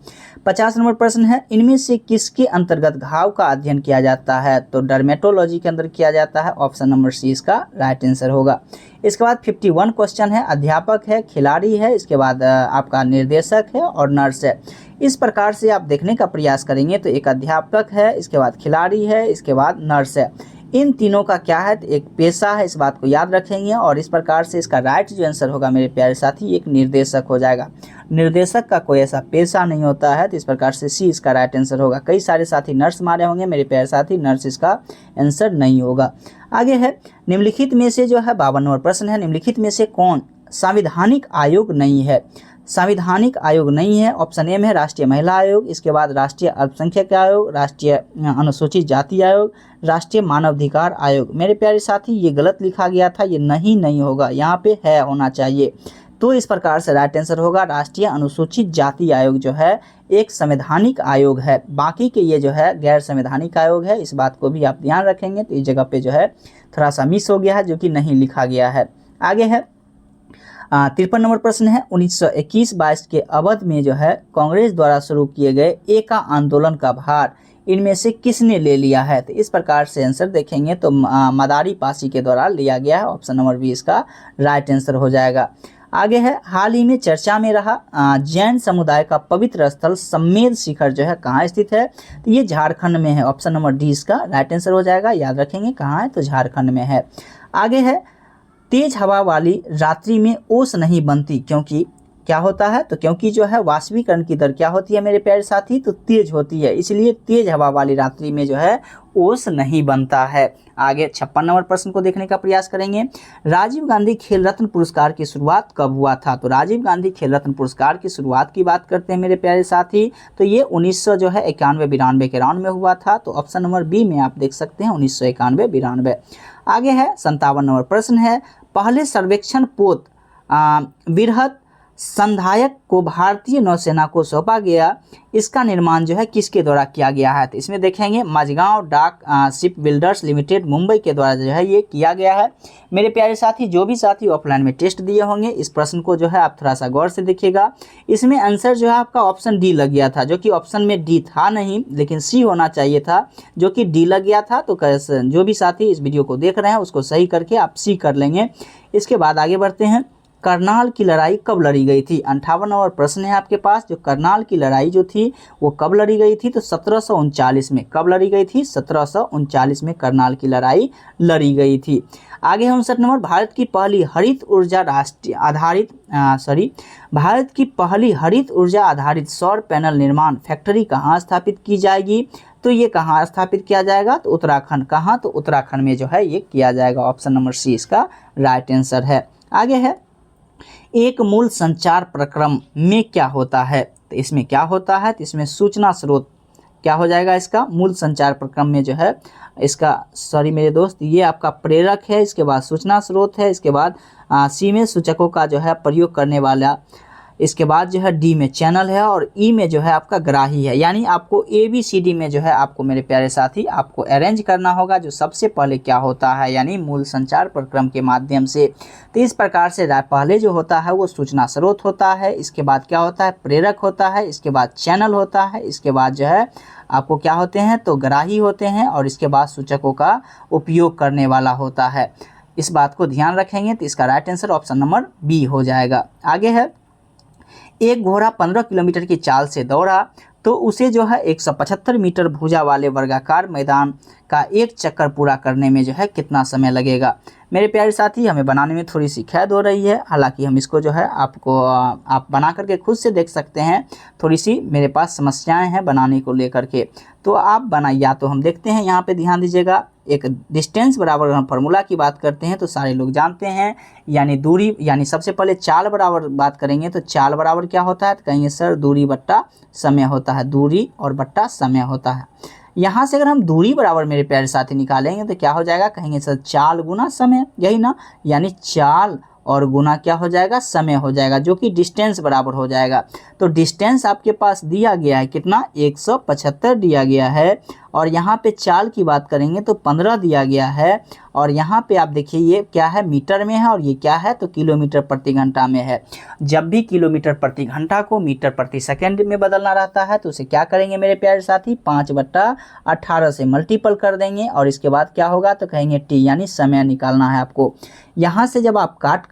50 नंबर प्रश्न है, इनमें से किसके अंतर्गत घाव का अध्ययन किया जाता है? तो डर्मेटोलॉजी के अंदर किया जाता है, ऑप्शन नंबर सी इसका राइट आंसर होगा। इसके बाद 51 क्वेश्चन है, अध्यापक है, खिलाड़ी है, इसके बाद आपका निर्देशक है और नर्स है। इस प्रकार से आप देखने का प्रयास करेंगे तो एक अध्यापक है, इसके बाद खिलाड़ी है, इसके बाद नर्स है। इन तीनों का क्या है? तो एक पेशा है, इस बात को याद रखेंगे। और इस प्रकार से इसका राइट जो आंसर होगा मेरे प्यारे साथी, एक निर्देशक हो जाएगा। निर्देशक का कोई ऐसा पेशा नहीं होता है, तो इस प्रकार से सी इसका राइट आंसर होगा। कई सारे साथी नर्स मारे होंगे, मेरे प्यारे साथी नर्स इसका आंसर नहीं होगा। आगे है, निम्नलिखित में से जो है 52 नंबर प्रश्न है, निम्नलिखित में से कौन संवैधानिक आयोग नहीं है? संवैधानिक आयोग नहीं है, ऑप्शन ए में है राष्ट्रीय महिला आयोग, इसके बाद राष्ट्रीय अल्पसंख्यक आयोग, राष्ट्रीय अनुसूचित जाति आयोग, राष्ट्रीय मानवाधिकार आयोग। मेरे प्यारे साथी ये गलत लिखा गया था, ये नहीं होगा, यहाँ पे है होना चाहिए। तो इस प्रकार से राइट आंसर होगा राष्ट्रीय अनुसूचित जाति आयोग जो है एक संवैधानिक आयोग है, बाकी के ये जो है गैर संवैधानिक आयोग है। इस बात को भी आप ध्यान रखेंगे, तो इस जगह पे जो है थोड़ा सा मिस हो गया है, जो कि नहीं लिखा गया है। आगे है 53 नंबर प्रश्न है, 1921-22 के अवधि में जो है कांग्रेस द्वारा शुरू किए गए एका आंदोलन का भार इनमें से किसने ले लिया है? तो इस प्रकार से आंसर देखेंगे तो मदारी पासी के द्वारा लिया गया है, ऑप्शन नंबर बी इसका राइट आंसर हो जाएगा। आगे है, हाल ही में चर्चा में रहा जैन समुदाय का पवित्र स्थल सम्मेद शिखर जो है कहाँ स्थित है? तो ये झारखंड में है, ऑप्शन नंबर डी इसका राइट आंसर हो जाएगा। याद रखेंगे कहाँ है, तो झारखंड में है। आगे है, तेज हवा वाली रात्रि में ओस नहीं बनती, क्योंकि क्या होता है? तो क्योंकि जो है वाष्पीकरण की दर क्या होती है मेरे प्यारे साथी? तो तेज होती है, इसलिए तेज हवा वाली रात्रि में जो है ओस नहीं बनता है। आगे 56 नंबर प्रश्न को देखने का प्रयास करेंगे। राजीव गांधी खेल रत्न पुरस्कार की शुरुआत कब हुआ था? तो राजीव गांधी खेल रत्न पुरस्कार की शुरुआत की बात करते हैं मेरे प्यारे साथी, तो ये 1991-92 के राउंड में हुआ था। तो ऑप्शन नंबर बी में आप देख सकते हैं 1991-92। आगे है 57 नंबर प्रश्न है, पहले सर्वेक्षण पोत बृहत संधायक को भारतीय नौसेना को सौंपा गया, इसका निर्माण जो है किसके द्वारा किया गया है? तो इसमें देखेंगे माझगांव डाक शिप बिल्डर्स लिमिटेड मुंबई के द्वारा जो है ये किया गया है। मेरे प्यारे साथी, जो भी साथी ऑफलाइन में टेस्ट दिए होंगे इस प्रश्न को जो है आप थोड़ा सा गौर से देखिएगा। इसमें आंसर जो है आपका ऑप्शन डी लग गया था, जो कि ऑप्शन में डी था नहीं, लेकिन सी होना चाहिए था, जो कि डी लग गया था। तो जो भी साथी इस वीडियो को देख रहे हैं उसको सही करके आप सी कर लेंगे। इसके बाद आगे बढ़ते हैं, करनाल की लड़ाई कब लड़ी गई थी? 58 नंबर प्रश्न है आपके पास, जो करनाल की लड़ाई जो थी वो कब लड़ी गई थी? तो 1739 में। कब लड़ी गई थी? 1739 में करनाल की लड़ाई लड़ी गई थी। आगे है 59 नंबर, भारत की पहली हरित ऊर्जा आधारित सौर पैनल निर्माण फैक्ट्री कहाँ स्थापित की जाएगी? तो ये कहाँ स्थापित किया जाएगा? तो उत्तराखंड। कहाँ? तो उत्तराखंड में जो है ये किया जाएगा, ऑप्शन नंबर सी इसका राइट आंसर है। आगे है, एक मूल संचार प्रक्रम में क्या होता है? तो इसमें क्या होता है? तो इसमें सूचना स्रोत क्या हो जाएगा इसका? मूल संचार प्रक्रम में जो है इसका, सॉरी मेरे दोस्त, ये आपका प्रेरक है, इसके बाद सूचना स्रोत है, इसके बाद सी में सूचकों का जो है प्रयोग करने वाला, इसके बाद जो है डी में चैनल है और ई में जो है आपका ग्राही है। यानी आपको ABCD में जो है आपको मेरे प्यारे साथी आपको अरेंज करना होगा, जो सबसे पहले क्या होता है, यानी मूल संचार प्रक्रम के माध्यम से। तो इस प्रकार से पहले जो होता है वो सूचना स्रोत होता है, इसके बाद क्या होता है? प्रेरक होता है, इसके बाद चैनल होता है, इसके बाद जो है आपको क्या होते हैं? तो ग्राही होते हैं, और इसके बाद सूचकों का उपयोग करने वाला होता है। इस बात को ध्यान रखेंगे, तो इसका right answer option number B हो जाएगा। आगे है, एक घोड़ा 15 किलोमीटर की चाल से दौड़ा, तो उसे जो है 175 मीटर भुजा वाले वर्गाकार मैदान का एक चक्कर पूरा करने में जो है कितना समय लगेगा। मेरे प्यारे साथी, हमें बनाने में थोड़ी सी खैद हो रही है, हालांकि हम इसको जो है आप बना करके खुद से देख सकते हैं। थोड़ी सी मेरे पास समस्याएं हैं बनाने को लेकर के, तो आप बनाइए। या तो हम देखते हैं, यहाँ पे ध्यान दीजिएगा, एक डिस्टेंस बराबर हम फार्मूला की बात करते हैं तो सारे लोग जानते हैं, यानी दूरी, यानी सबसे पहले चाल बराबर बात करेंगे तो चाल बराबर क्या होता है, तो कहेंगे सर दूरी बट्टा समय होता है, दूरी और बट्टा समय होता है। यहाँ से अगर हम दूरी बराबर मेरे प्यारे साथी निकालेंगे तो क्या हो जाएगा, कहेंगे सर चाल गुना समय, यही ना, यानी चाल और गुना क्या हो जाएगा, समय हो जाएगा, जो कि डिस्टेंस बराबर हो जाएगा। तो डिस्टेंस आपके पास दिया गया है कितना, 175 दिया गया है, और यहाँ पे चाल की बात करेंगे तो 15 दिया गया है, और यहाँ पे आप देखिए ये क्या है, मीटर में है, और ये क्या है, तो किलोमीटर प्रति घंटा में है। जब भी किलोमीटर प्रति घंटा को मीटर प्रति सेकंड में बदलना रहता है तो उसे क्या करेंगे मेरे प्यारे साथी, 5/18 से मल्टीपल कर देंगे, और इसके बाद क्या होगा, तो कहेंगे टी, यानी समय निकालना है आपको। यहाँ से जब आप कट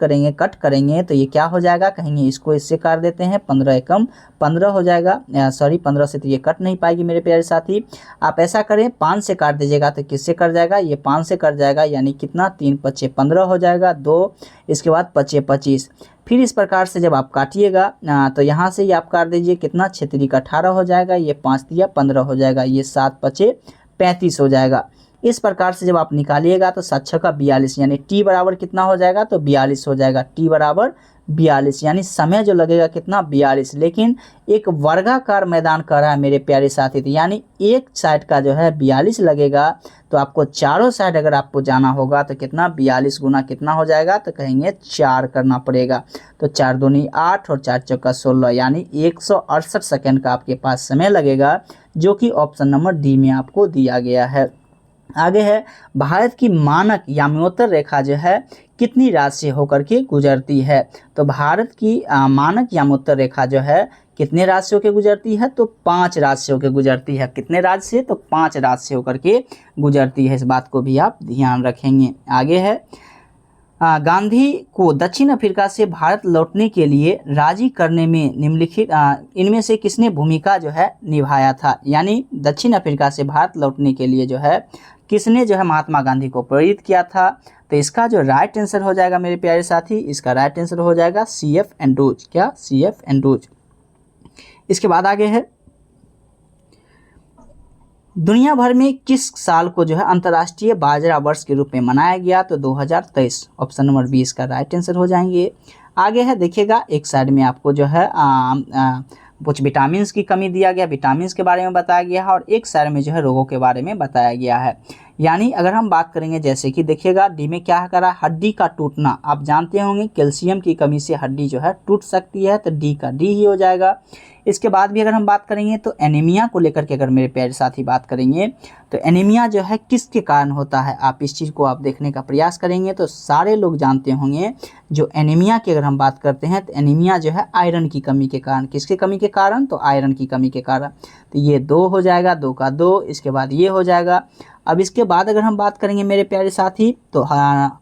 करेंगे तो ये क्या हो जाएगा, कहेंगे इसको इससे काट देते हैं, 15 एकम 15 हो जाएगा, सॉरी 15 से तो ये कट नहीं पाएगी मेरे प्यारे साथी। आप ऐसा करें, 5 से काट दीजिएगा तो किससे कट जाएगा, ये 5 से कट जाएगा, यानी कितना, 3 पच्चे 15 हो जाएगा, 2 इसके बाद पच्चे 25। फिर इस प्रकार से जब आप काटिएगा तो यहाँ से ये आप काट दीजिए, कितना, 6 का 18 हो जाएगा, ये 5 दिया 15 हो जाएगा, ये 7 पच्चे 35 हो जाएगा। इस प्रकार से जब आप निकालिएगा तो 7 का 42, यानी टी बराबर कितना हो जाएगा, तो 42 हो जाएगा, टी बराबर 42, यानी समय जो लगेगा कितना, 42। लेकिन एक वर्गाकार मैदान कर रहा है मेरे प्यारे साथी, तो यानी एक साइड का जो है 42 लगेगा, तो आपको चारों साइड अगर आपको जाना होगा तो कितना, 42 गुना कितना हो जाएगा, तो कहेंगे 4 करना पड़ेगा। तो 4 दूनी 8 और 4 चौका 16, यानी 168 सेकेंड का आपके पास समय लगेगा, जो कि ऑप्शन नंबर डी में आपको दिया गया है। आगे है, भारत की मानक याम्योत्तर रेखा जो है कितनी राज्य से होकर के गुजरती है। तो भारत की मानक याम्योत्तर रेखा जो है कितने राज्य से होकर गुजरती है, तो 5 राज्य से होकर गुजरती है। कितने राज्य से, तो 5 राज्य से होकर के गुजरती है, इस बात को भी आप ध्यान रखेंगे। आगे है, गांधी को दक्षिण अफ्रीका से भारत लौटने के लिए राजी करने में निम्नलिखित इनमें से किसने भूमिका जो है निभाया था। यानी दक्षिण अफ्रीका से भारत लौटने के लिए जो है किसने जो है महात्मा गांधी को प्रेरित किया था। तो इसका जो राइट आंसर हो जाएगा मेरे प्यारे साथी, इसका राइट आंसर हो जाएगा CF एंड्रूज। क्या, CF एंड्रूज। इसके बाद आगे है, दुनिया भर में किस साल को जो है अंतर्राष्ट्रीय बाजरा वर्ष के रूप में मनाया गया, तो 2023, ऑप्शन नंबर 20 का राइट आंसर हो जाएंगे। आगे है, देखिएगा एक साइड में आपको जो है कुछ विटामिन की कमी दिया गया, विटामिन के बारे में बताया गया है, और एक साइड में जो है रोगों के बारे में बताया गया है। यानी अगर हम बात करेंगे, जैसे कि देखिएगा डी में क्या करा, हड्डी का टूटना, आप जानते होंगे कैल्शियम की कमी से हड्डी जो है टूट सकती है, तो डी का डी ही हो जाएगा। इसके बाद भी अगर हम बात करेंगे तो एनीमिया को लेकर के अगर मेरे प्यारे साथी बात करेंगे तो एनीमिया जो है किसके कारण होता है, आप इस चीज़ को आप देखने का प्रयास करेंगे तो सारे लोग जानते होंगे। जो एनीमिया की अगर हम बात करते हैं तो एनीमिया जो है आयरन की कमी के कारण, किसके कमी के कारण, तो आयरन की कमी के कारण। तो ये 2 हो जाएगा, 2 का 2, इसके बाद ये हो जाएगा। अब इसके बाद अगर हम बात करेंगे मेरे प्यारे साथी तो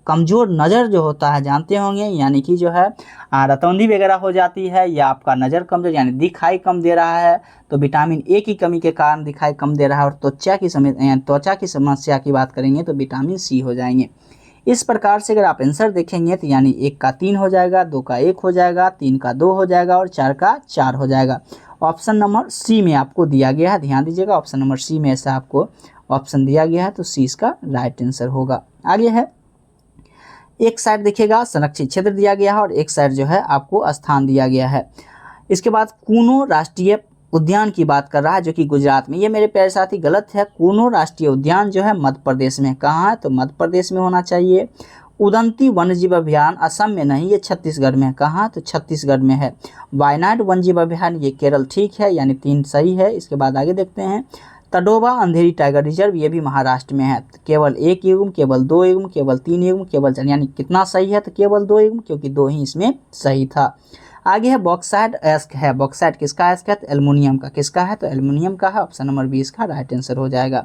कमज़ोर नज़र जो होता है जानते होंगे, यानी कि जो है रतौंधी वगैरह हो जाती है, या आपका नज़र कमज़ोर यानी दिखाई कम दे रहा है, तो विटामिन ए की कमी के कारण दिखाई कम दे रहा है। और त्वचा की समस्या की बात करेंगे तो विटामिन सी हो जाएंगे। इस प्रकार से अगर आप आंसर देखेंगे तो यानी 1 का 3 हो जाएगा, 2 का 1 हो जाएगा, 3 का 2 हो जाएगा, और 4 का 4 हो जाएगा। ऑप्शन नंबर सी में आपको दिया गया है, ध्यान दीजिएगा, ऑप्शन नंबर सी में ऐसा आपको ऑप्शन दिया गया है, तो सी इसका राइट आंसर होगा। आगे है, एक साइड देखिएगा संरक्षित क्षेत्र दिया गया है और एक साइड जो है आपको स्थान दिया गया है। इसके बाद कूनो राष्ट्रीय उद्यान की बात कर रहा है जो कि गुजरात में, ये मेरे प्यारे साथी गलत है। कूनो राष्ट्रीय उद्यान जो है मध्य प्रदेश में, कहाँ है, तो मध्य प्रदेश में होना चाहिए। उदंती वन्यजीव अभ्यारण्य असम में नहीं, ये छत्तीसगढ़ में है, कहाँ, तो छत्तीसगढ़ में है। वायनाड वन्यजीव अभ्यारण्य ये केरल, ठीक है, यानी 3 सही है। इसके बाद आगे देखते हैं, तडोबा अंधेरी टाइगर रिजर्व ये भी महाराष्ट्र में है। केवल 1 युग्म, केवल 2 युग्म, केवल 3 युग्म, केवल 4, यानी कितना सही है, तो केवल 2 युग्म, क्योंकि 2 ही इसमें सही था। आगे है बॉक्साइट एस्क है, बॉक्साइट किसका एस्क है, तो एल्युमिनियम का, किसका है, तो एल्युमिनियम का है, ऑप्शन नंबर 20 का राइट आंसर हो जाएगा।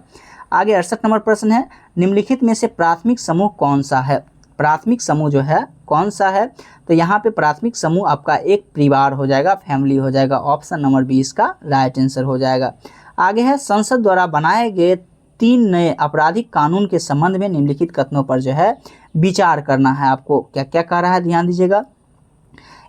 आगे 68 नंबर प्रश्न है, निम्नलिखित में से प्राथमिक समूह कौन सा है। प्राथमिक समूह जो है कौन सा है, तो यहाँ पे प्राथमिक समूह आपका एक परिवार हो जाएगा, फैमिली हो जाएगा। ऑप्शन नंबर बी इसका राइट आंसर हो जाएगा। आगे है संसद द्वारा बनाए गए 3 नए आपराधिक कानून के संबंध में निम्नलिखित कथनों पर जो है विचार करना है। आपको क्या क्या कह रहा है, ध्यान दीजिएगा।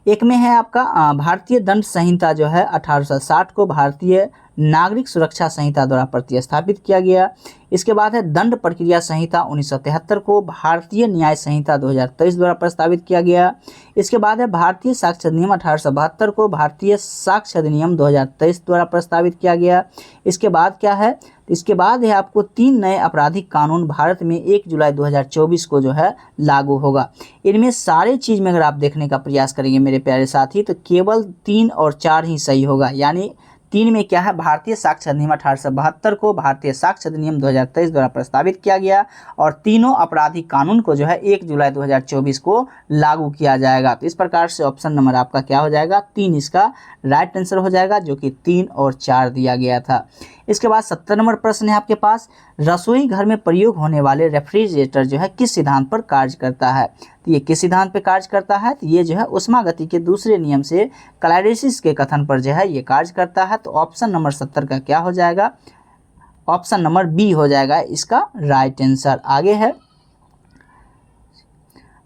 एक में है आपका भारतीय दंड संहिता जो है 1860 को भारतीय नागरिक सुरक्षा संहिता द्वारा प्रतिस्थापित किया गया। इसके बाद है दंड प्रक्रिया संहिता 1973 को भारतीय न्याय संहिता 2023 द्वारा प्रस्तावित किया गया। इसके बाद है भारतीय साक्ष्य अधिनियम 1872 को भारतीय साक्ष्य अधिनियम 2023 द्वारा प्रस्तावित किया गया। इसके बाद क्या है, इसके बाद है आपको 3 नए आपराधिक कानून भारत में 1 जुलाई 2024 को जो है लागू होगा। इनमें सारे चीज़ में अगर आप देखने का प्रयास करेंगे मेरे प्यारे साथी, तो केवल 3 और 4 ही सही होगा। यानी 3 में क्या है, भारतीय साक्ष्य अधिनियम 1872 को भारतीय साक्ष्य अधिनियम 2023 द्वारा प्रस्तावित किया गया और तीनों आपराधिक कानून को जो है 1 जुलाई 2024 को लागू किया जाएगा। तो इस प्रकार से ऑप्शन नंबर आपका क्या हो जाएगा, 3 इसका राइट आंसर हो जाएगा, जो कि 3 और 4 दिया गया था। इसके बाद 70 नंबर प्रश्न है आपके पास, रसोई घर में प्रयोग होने वाले रेफ्रिजरेटर जो है किस सिद्धांत पर कार्य करता है। तो ये किस सिद्धांत पर कार्य करता है, तो ये जो है उष्मागति के दूसरे नियम से क्लैरिसिस के कथन पर जो है ये कार्य करता है। तो ऑप्शन नंबर 70 का क्या हो जाएगा, ऑप्शन नंबर बी हो जाएगा इसका राइट आंसर। आगे है,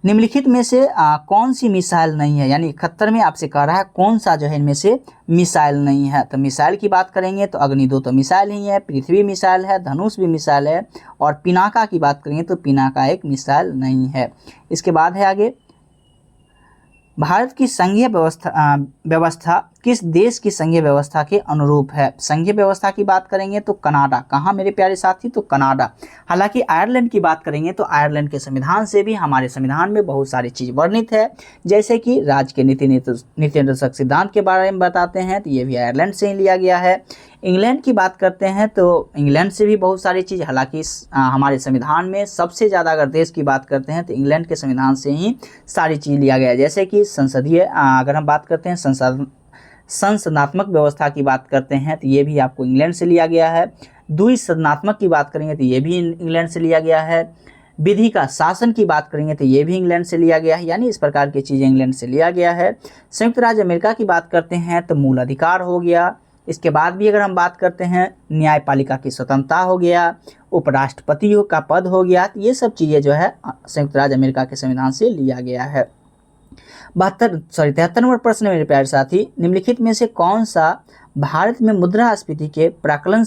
निम्नलिखित में से कौन सी मिसाइल नहीं है, यानी 71 में आपसे कह रहा है कौन सा जो है इनमें से मिसाइल नहीं है। तो मिसाइल की बात करेंगे तो अग्नि-2 तो मिसाइल ही है, पृथ्वी मिसाइल है, धनुष भी मिसाइल है, और पिनाका की बात करेंगे तो पिनाका एक मिसाइल नहीं है। इसके बाद है आगे, भारत की संघीय व्यवस्था किस देश की संघीय व्यवस्था के अनुरूप है। संघीय व्यवस्था की बात करेंगे तो कनाडा। कहाँ मेरे प्यारे साथी, तो कनाडा। हालांकि आयरलैंड की बात करेंगे तो आयरलैंड के संविधान से भी हमारे संविधान में बहुत सारी चीज़ वर्णित है, जैसे कि राज्य के नीति निर्देशक सिद्धांत के बारे में बताते हैं, तो ये भी आयरलैंड से ही लिया गया है। इंग्लैंड की बात करते हैं तो इंग्लैंड से भी बहुत सारी चीज़, हालांकि हमारे संविधान में सबसे ज़्यादा अगर देश की बात करते हैं तो इंग्लैंड के संविधान से ही सारी चीज़ लिया गया है। जैसे कि संसदीय अगर हम बात करते हैं संसदनात्मक व्यवस्था की बात करते हैं तो ये भी आपको इंग्लैंड से लिया गया है। द्विसदनात्मक की बात करेंगे तो ये भी इंग्लैंड से लिया गया है। विधि का शासन की बात करेंगे तो ये भी इंग्लैंड से लिया गया है, यानी इस प्रकार की चीज़ें इंग्लैंड से लिया गया है। संयुक्त राज्य अमेरिका की बात करते हैं तो मूल अधिकार हो गया। इसके बाद भी अगर हम बात करते हैं न्यायपालिका की स्वतंत्रता हो गया, उपराष्ट्रपति का पद हो गया, तो ये सब चीज़ें जो है संयुक्त राज्य अमेरिका के संविधान से लिया गया है। 73 नंबर प्रश्न मेरे प्यारे साथी, निम्नलिखित में से कौन सा भारत में मुद्रास्फीति के प्राकलन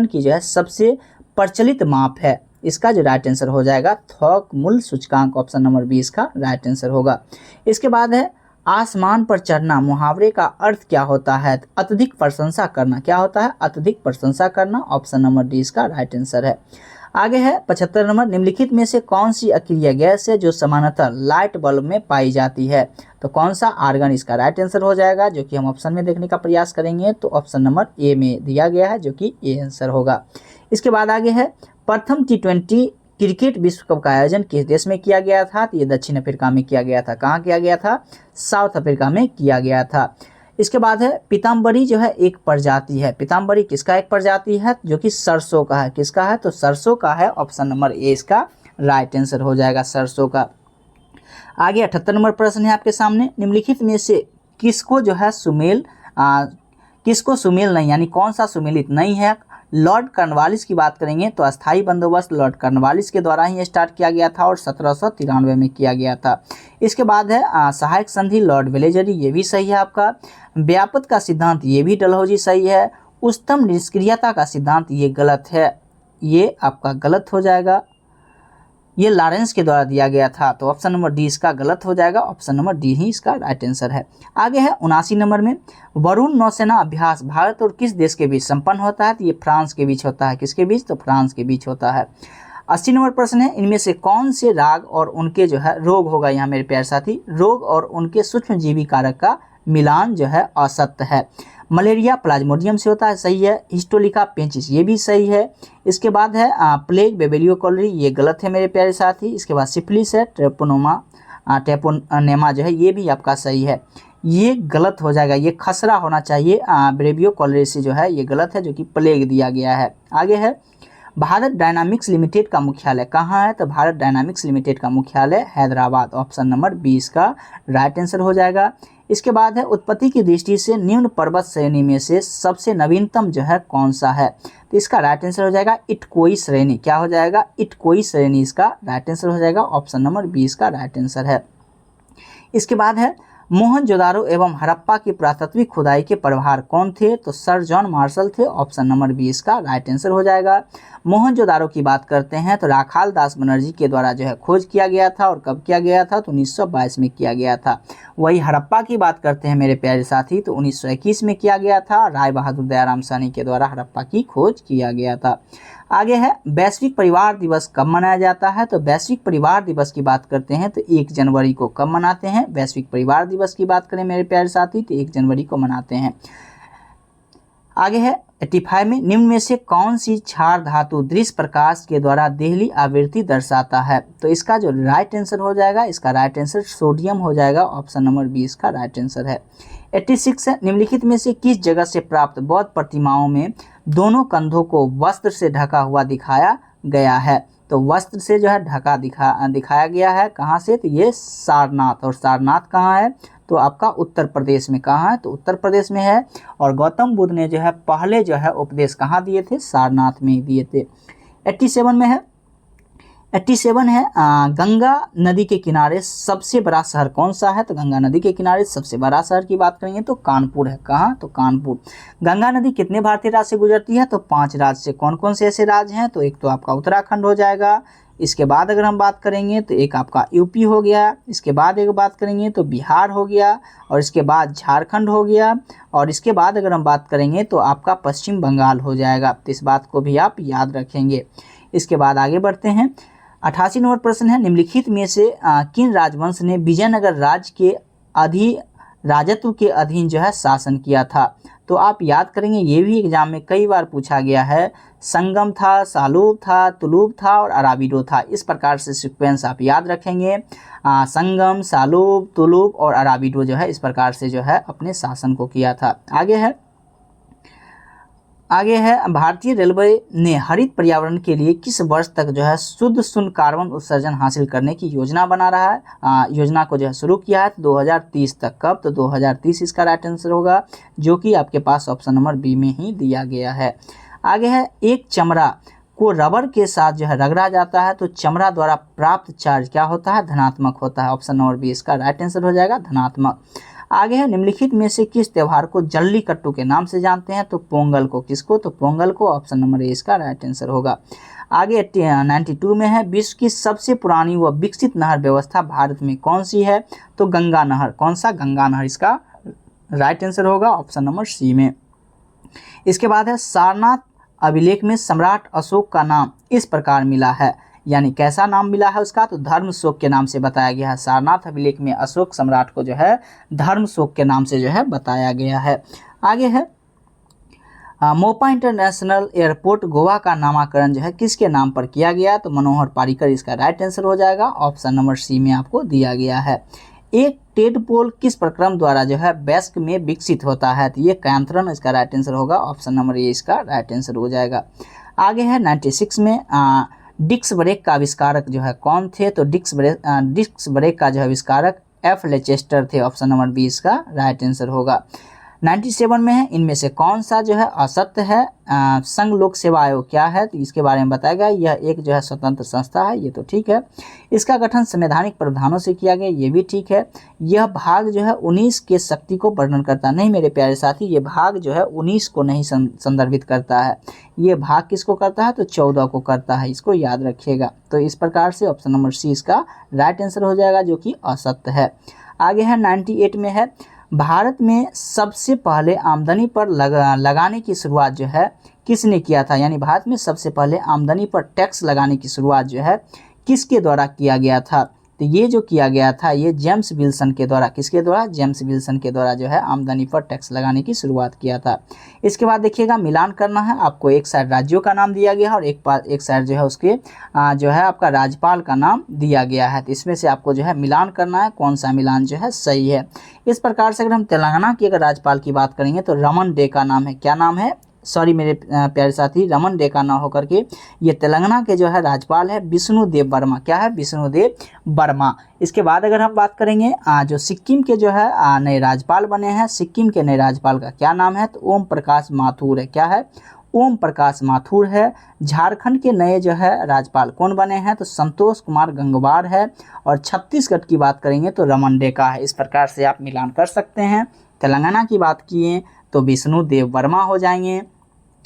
की जो है सबसे प्रचलित माप है। इसका जो राइट आंसर हो जाएगा थोक मूल्य सूचकांक, ऑप्शन नंबर 20 इसका राइट आंसर होगा। इसके बाद है, आसमान पर चढ़ना मुहावरे का अर्थ क्या होता है। अत्यधिक प्रशंसा करना। क्या होता है, अत्यधिक प्रशंसा करना, ऑप्शन नंबर डी इसका राइट आंसर है। आगे है 75 नंबर, निम्नलिखित में से कौन सी अक्रिय गैस है जो सामान्यतः लाइट बल्ब में पाई जाती है। तो कौन सा, आर्गन इसका राइट आंसर हो जाएगा, जो कि हम ऑप्शन में देखने का प्रयास करेंगे तो ऑप्शन नंबर ए में दिया गया है, जो कि ए आंसर होगा। इसके बाद आगे है, प्रथम T20 क्रिकेट विश्व कप का आयोजन किस देश में किया गया था। तो ये दक्षिण अफ्रीका में किया गया था। कहाँ किया गया था, साउथ अफ्रीका में किया गया था। इसके बाद है, पीताम्बरी जो है एक प्रजाति है। पीताम्बरी किसका एक प्रजाति है, जो कि सरसों का है। किसका है, तो सरसों का है, ऑप्शन नंबर ए इसका राइट आंसर हो जाएगा, सरसों का। आगे 78 नंबर प्रश्न है आपके सामने, निम्नलिखित में से किसको जो है किसको सुमेल नहीं, यानी कौन सा सुमेलित नहीं है। लॉर्ड कॉर्नवालिस की बात करेंगे तो अस्थाई बंदोबस्त लॉर्ड कॉर्नवालिस के द्वारा ही स्टार्ट किया गया था और 1793 में किया गया था। इसके बाद है, सहायक संधि लॉर्ड वेलेजरी, ये भी सही है आपका। व्यापक का सिद्धांत, ये भी डलहौजी सही है। उच्चतम निष्क्रियता का सिद्धांत, ये गलत है, ये आपका गलत हो जाएगा, ये लॉरेंस के द्वारा दिया गया था। तो ऑप्शन नंबर डी इसका गलत हो जाएगा, ऑप्शन नंबर डी ही इसका राइट आंसर है। आगे है 79 नंबर में, वरुण नौसेना अभ्यास भारत और किस देश के बीच संपन्न होता है। तो ये फ्रांस के बीच होता है। किसके बीच, तो फ्रांस के बीच होता है। 80 नंबर प्रश्न है, इनमें से कौन से राग और उनके जो है रोग होगा। यहाँ मेरे प्यारे साथी, रोग और उनके सूक्ष्मजीवी कारक का मिलान जो है असत्य है। मलेरिया प्लाज्मोडियम से होता है, सही है। हिस्टोलिका पेंचिस, ये भी सही है। इसके बाद है, प्लेग बेबेलियो कॉलरी, ये गलत है मेरे प्यारे साथी। इसके बाद सिफिलिस है, ट्रेपोनेमा जो है ये भी आपका सही है, ये गलत हो जाएगा, ये खसरा होना चाहिए। ब्रेवियो कॉलरी से जो है ये गलत है, जो कि प्लेग दिया गया है। आगे है, भारत डायनामिक्स लिमिटेड का मुख्यालय कहाँ है? तो भारत डायनामिक्स लिमिटेड का मुख्यालय हैदराबाद, ऑप्शन नंबर 20 का राइट आंसर हो जाएगा। इसके बाद है उत्पत्ति की दृष्टि से निम्न पर्वत श्रेणी में से सबसे नवीनतम जो है कौन सा है? तो इसका राइट आंसर हो जाएगा इटकोई श्रेणी। क्या हो जाएगा? इटकोई श्रेणी इसका राइट आंसर हो जाएगा, ऑप्शन नंबर 20 का राइट आंसर है। इसके बाद है मोहनजोदारो एवं हड़प्पा की पुरातत्विक खुदाई के प्रभार कौन थे? तो सर जॉन मार्शल थे, ऑप्शन नंबर 20 का राइट आंसर हो जाएगा। मोहनजोदारो की बात करते हैं तो राखाल दास बनर्जी के द्वारा जो है खोज किया गया था, और कब किया गया था? तो 1922 में किया गया था। वही हड़प्पा की बात करते हैं मेरे प्यारे साथी, तो 1921 में किया गया था, राय बहादुर दयाराम साहनी के द्वारा हड़प्पा की खोज किया गया था। आगे है वैश्विक परिवार दिवस कब मनाया जाता है? तो वैश्विक परिवार दिवस की बात करते हैं तो 1 जनवरी को कब मनाते हैं? वैश्विक परिवार दिवस की बात करें मेरे प्यारे साथी तो 1 जनवरी को मनाते हैं। आगे है 85 में निम्न में से कौन सी क्षार धातु दृश्य प्रकाश के द्वारा देहली आवृत्ति दर्शाता है? तो इसका जो राइट आंसर हो जाएगा, इसका राइट आंसर सोडियम हो जाएगा, ऑप्शन नंबर 20 का राइट आंसर है। 86 है निम्नलिखित में से किस जगह से प्राप्त बौद्ध प्रतिमाओं में दोनों कंधों को वस्त्र से ढका हुआ दिखाया गया है? तो वस्त्र से जो है ढका दिखाया गया है, कहाँ से? तो ये सारनाथ, और सारनाथ कहाँ है? तो आपका उत्तर प्रदेश में। कहाँ है? तो उत्तर प्रदेश में है। और गौतम बुद्ध ने जो है पहले जो है उपदेश कहाँ दिए थे? सारनाथ में ही दिए थे। 87 में है 87 है गंगा नदी के किनारे सबसे बड़ा शहर कौन सा है? तो गंगा नदी के किनारे सबसे बड़ा शहर की बात करेंगे तो कानपुर है। कहाँ? तो कानपुर। गंगा नदी कितने भारतीय राज्य से गुजरती है? तो 5 राज्य से। कौन कौन से ऐसे राज्य हैं? तो एक तो आपका उत्तराखंड हो जाएगा, इसके बाद अगर हम बात करेंगे तो एक आपका यूपी हो गया, इसके बाद एक बात करेंगे तो बिहार हो गया, और इसके बाद झारखंड हो गया, और इसके बाद अगर हम बात करेंगे तो आपका पश्चिम बंगाल हो जाएगा। तो इस बात को भी आप याद रखेंगे। इसके बाद आगे बढ़ते हैं। 88 नंबर प्रश्न है निम्नलिखित में से किन राजवंश ने विजयनगर राज्य के राजत्व के अधीन जो है शासन किया था? तो आप याद करेंगे, ये भी एग्जाम में कई बार पूछा गया है। संगम था, सालूब था, तुलूब था और अराबिडो था। इस प्रकार से सीक्वेंस आप याद रखेंगे। संगम, सालूब, तुलूब और अराबिडो जो है इस प्रकार से जो है अपने शासन को किया था। आगे है भारतीय रेलवे ने हरित पर्यावरण के लिए किस वर्ष तक जो है शुद्ध शून्य कार्बन उत्सर्जन हासिल करने की योजना बना रहा है? योजना को जो है शुरू किया है 2030 तक। कब? तो 2030 इसका राइट आंसर होगा, जो कि आपके पास ऑप्शन नंबर बी में ही दिया गया है। आगे है एक चमड़ा को रबर के साथ जो है रगड़ा जाता है तो चमड़ा द्वारा प्राप्त चार्ज क्या होता है? धनात्मक होता है, ऑप्शन नंबर बी इसका राइट आंसर हो जाएगा, धनात्मक। आगे है निम्नलिखित में से किस त्योहार को जल्लीकट्टू के नाम से जानते हैं? तो पोंगल को। किसको? तो पोंगल को, ऑप्शन नंबर ए इसका राइट आंसर होगा। आगे 92 में है विश्व की सबसे पुरानी व विकसित नहर व्यवस्था भारत में कौन सी है? तो गंगा नहर। कौन सा? गंगा नहर इसका राइट आंसर होगा, ऑप्शन नंबर सी में। इसके बाद है सारनाथ अभिलेख में सम्राट अशोक का नाम इस प्रकार मिला है, यानी कैसा नाम मिला है उसका? तो धर्मशोक के नाम से बताया गया है। सारनाथ अभिलेख में अशोक सम्राट को जो है धर्मशोक के नाम से जो है बताया गया है। आगे है मोपा इंटरनेशनल एयरपोर्ट गोवा का नामकरण जो है किसके नाम पर किया गया? तो मनोहर पारिकर इसका राइट आंसर हो जाएगा, ऑप्शन नंबर सी में आपको दिया गया है। एक टेडपोल किस प्रक्रम द्वारा जो है वयस्क में विकसित होता है? तो ये कैंथरन इसका राइट आंसर होगा, ऑप्शन नंबर ए इसका राइट आंसर हो जाएगा। आगे है 96 में डिस्क ब्रेक का आविष्कारक जो है कौन थे? तो डिस्क ब्रेक का जो है आविष्कारक एफ लेचेस्टर थे, ऑप्शन नंबर 20 का राइट आंसर होगा। 97 में है इनमें से कौन सा जो है असत्य है? संघ लोक सेवा आयोग क्या है? तो इसके बारे में बताया गया, यह एक जो है स्वतंत्र संस्था है, ये तो ठीक है। इसका गठन संवैधानिक प्रावधानों से किया गया, ये भी ठीक है। यह भाग जो है 19 के शक्ति को वर्णन करता नहीं मेरे प्यारे साथी, ये भाग जो है 19 को नहीं संदर्भित करता है, ये भाग किसको करता है? तो 14 को करता है, इसको याद रखिएगा। तो इस प्रकार से ऑप्शन नंबर सी इसका राइट आंसर हो जाएगा, जो कि असत्य है। आगे है 98 में है भारत में सबसे पहले आमदनी पर लगाने की शुरुआत जो है किसने किया था? यानी भारत में सबसे पहले आमदनी पर टैक्स लगाने की शुरुआत जो है किसके द्वारा किया गया था? तो ये जो किया गया था ये जेम्स विल्सन के द्वारा। किसके द्वारा? जेम्स विल्सन के द्वारा जो है आमदनी पर टैक्स लगाने की शुरुआत किया था। इसके बाद देखिएगा मिलान करना है आपको, एक साइड राज्यों का नाम दिया गया है और एक साइड जो है उसके जो है आपका राज्यपाल का नाम दिया गया है। तो इसमें से आपको जो है मिलान करना है, कौन सा मिलान जो है सही है। इस प्रकार से अगर हम तेलंगाना की अगर राज्यपाल की बात करेंगे तो रमन डे का नाम है, क्या नाम है? सॉरी मेरे प्यारे साथी, रमन डेका ना होकर के ये तेलंगाना के जो है राज्यपाल है विष्णुदेव वर्मा। क्या है? विष्णुदेव वर्मा। इसके बाद अगर हम बात करेंगे जो सिक्किम के जो है नए राज्यपाल बने हैं, सिक्किम के नए राज्यपाल का क्या नाम है? तो ओम प्रकाश माथुर है। क्या है? ओम प्रकाश माथुर है। झारखंड के नए जो है राज्यपाल कौन बने हैं? तो संतोष कुमार गंगवार है। और छत्तीसगढ़ की बात करेंगे तो रमन डेका है। इस प्रकार से आप मिलान कर सकते हैं। तेलंगाना की बात किए तो विष्णुदेव वर्मा हो जाएंगे।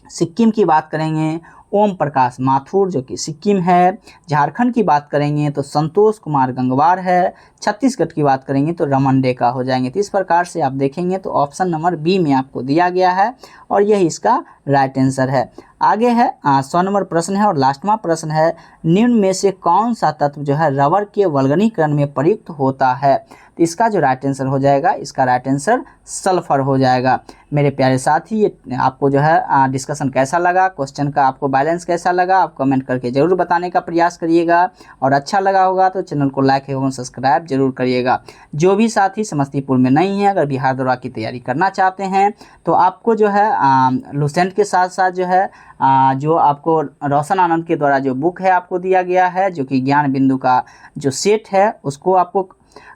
सिक्किम की बात करेंगे ओम प्रकाश माथुर जो कि सिक्किम है। झारखंड की बात करेंगे तो संतोष कुमार गंगवार है। छत्तीसगढ़ की बात करेंगे तो रमन डेका हो जाएंगे। तो इस प्रकार से आप देखेंगे तो ऑप्शन नंबर बी में आपको दिया गया है और यही इसका राइट आंसर है। आगे है 100 नंबर प्रश्न है और लास्टवा प्रश्न है, निम्न में से कौन सा तत्व जो है रबर के वल्गनीकरण में प्रयुक्त होता है? तो इसका जो राइट आंसर हो जाएगा, इसका राइट आंसर सल्फर हो जाएगा। मेरे प्यारे साथी, ये आपको जो है डिस्कशन कैसा लगा, क्वेश्चन का आपको बैलेंस कैसा लगा, आप कमेंट करके जरूर बताने का प्रयास करिएगा। और अच्छा लगा होगा तो चैनल को लाइक एवं सब्सक्राइब जरूर करिएगा। जो भी साथी समस्तीपुर में नहीं है, अगर बिहार दौरा की तैयारी करना चाहते हैं तो आपको जो है लुसेंट के साथ साथ जो है जो आपको रोशन आनंद के द्वारा जो बुक है आपको दिया गया है, जो कि ज्ञान बिंदु का जो सेट है उसको आपको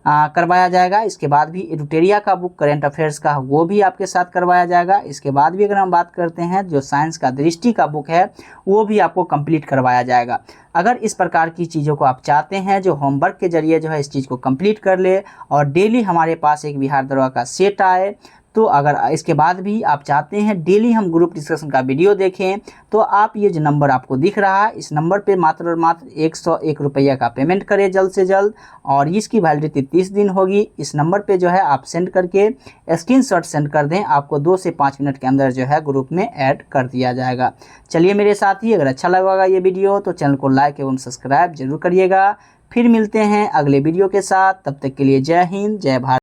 करवाया जाएगा। इसके बाद भी एडुटेरिया का बुक करेंट अफेयर्स का वो भी आपके साथ करवाया जाएगा। इसके बाद भी अगर हम बात करते हैं जो साइंस का दृष्टि का बुक है वो भी आपको कंप्लीट करवाया जाएगा। अगर इस प्रकार की चीज़ों को आप चाहते हैं जो होमवर्क के जरिए जो है इस चीज़ को कंप्लीट कर ले और डेली हमारे पास एक बिहार दौरा का सेट आए, तो अगर इसके बाद भी आप चाहते हैं डेली हम ग्रुप डिस्कशन का वीडियो देखें, तो आप ये जो नंबर आपको दिख रहा है इस नंबर पे मात्र और मात्र 101 रुपया का पेमेंट करें जल्द से जल्द, और इसकी वैलिडिटी 30 दिन होगी। इस नंबर पे जो है आप सेंड करके स्क्रीनशॉट सेंड कर दें, आपको 2 से 5 मिनट के अंदर जो है ग्रुप में ऐड कर दिया जाएगा। चलिए मेरे साथी, अगर अच्छा लगा ये वीडियो तो चैनल को लाइक एवं सब्सक्राइब जरूर करिएगा। फिर मिलते हैं अगले वीडियो के साथ, तब तक के लिए जय हिंद, जय भारत।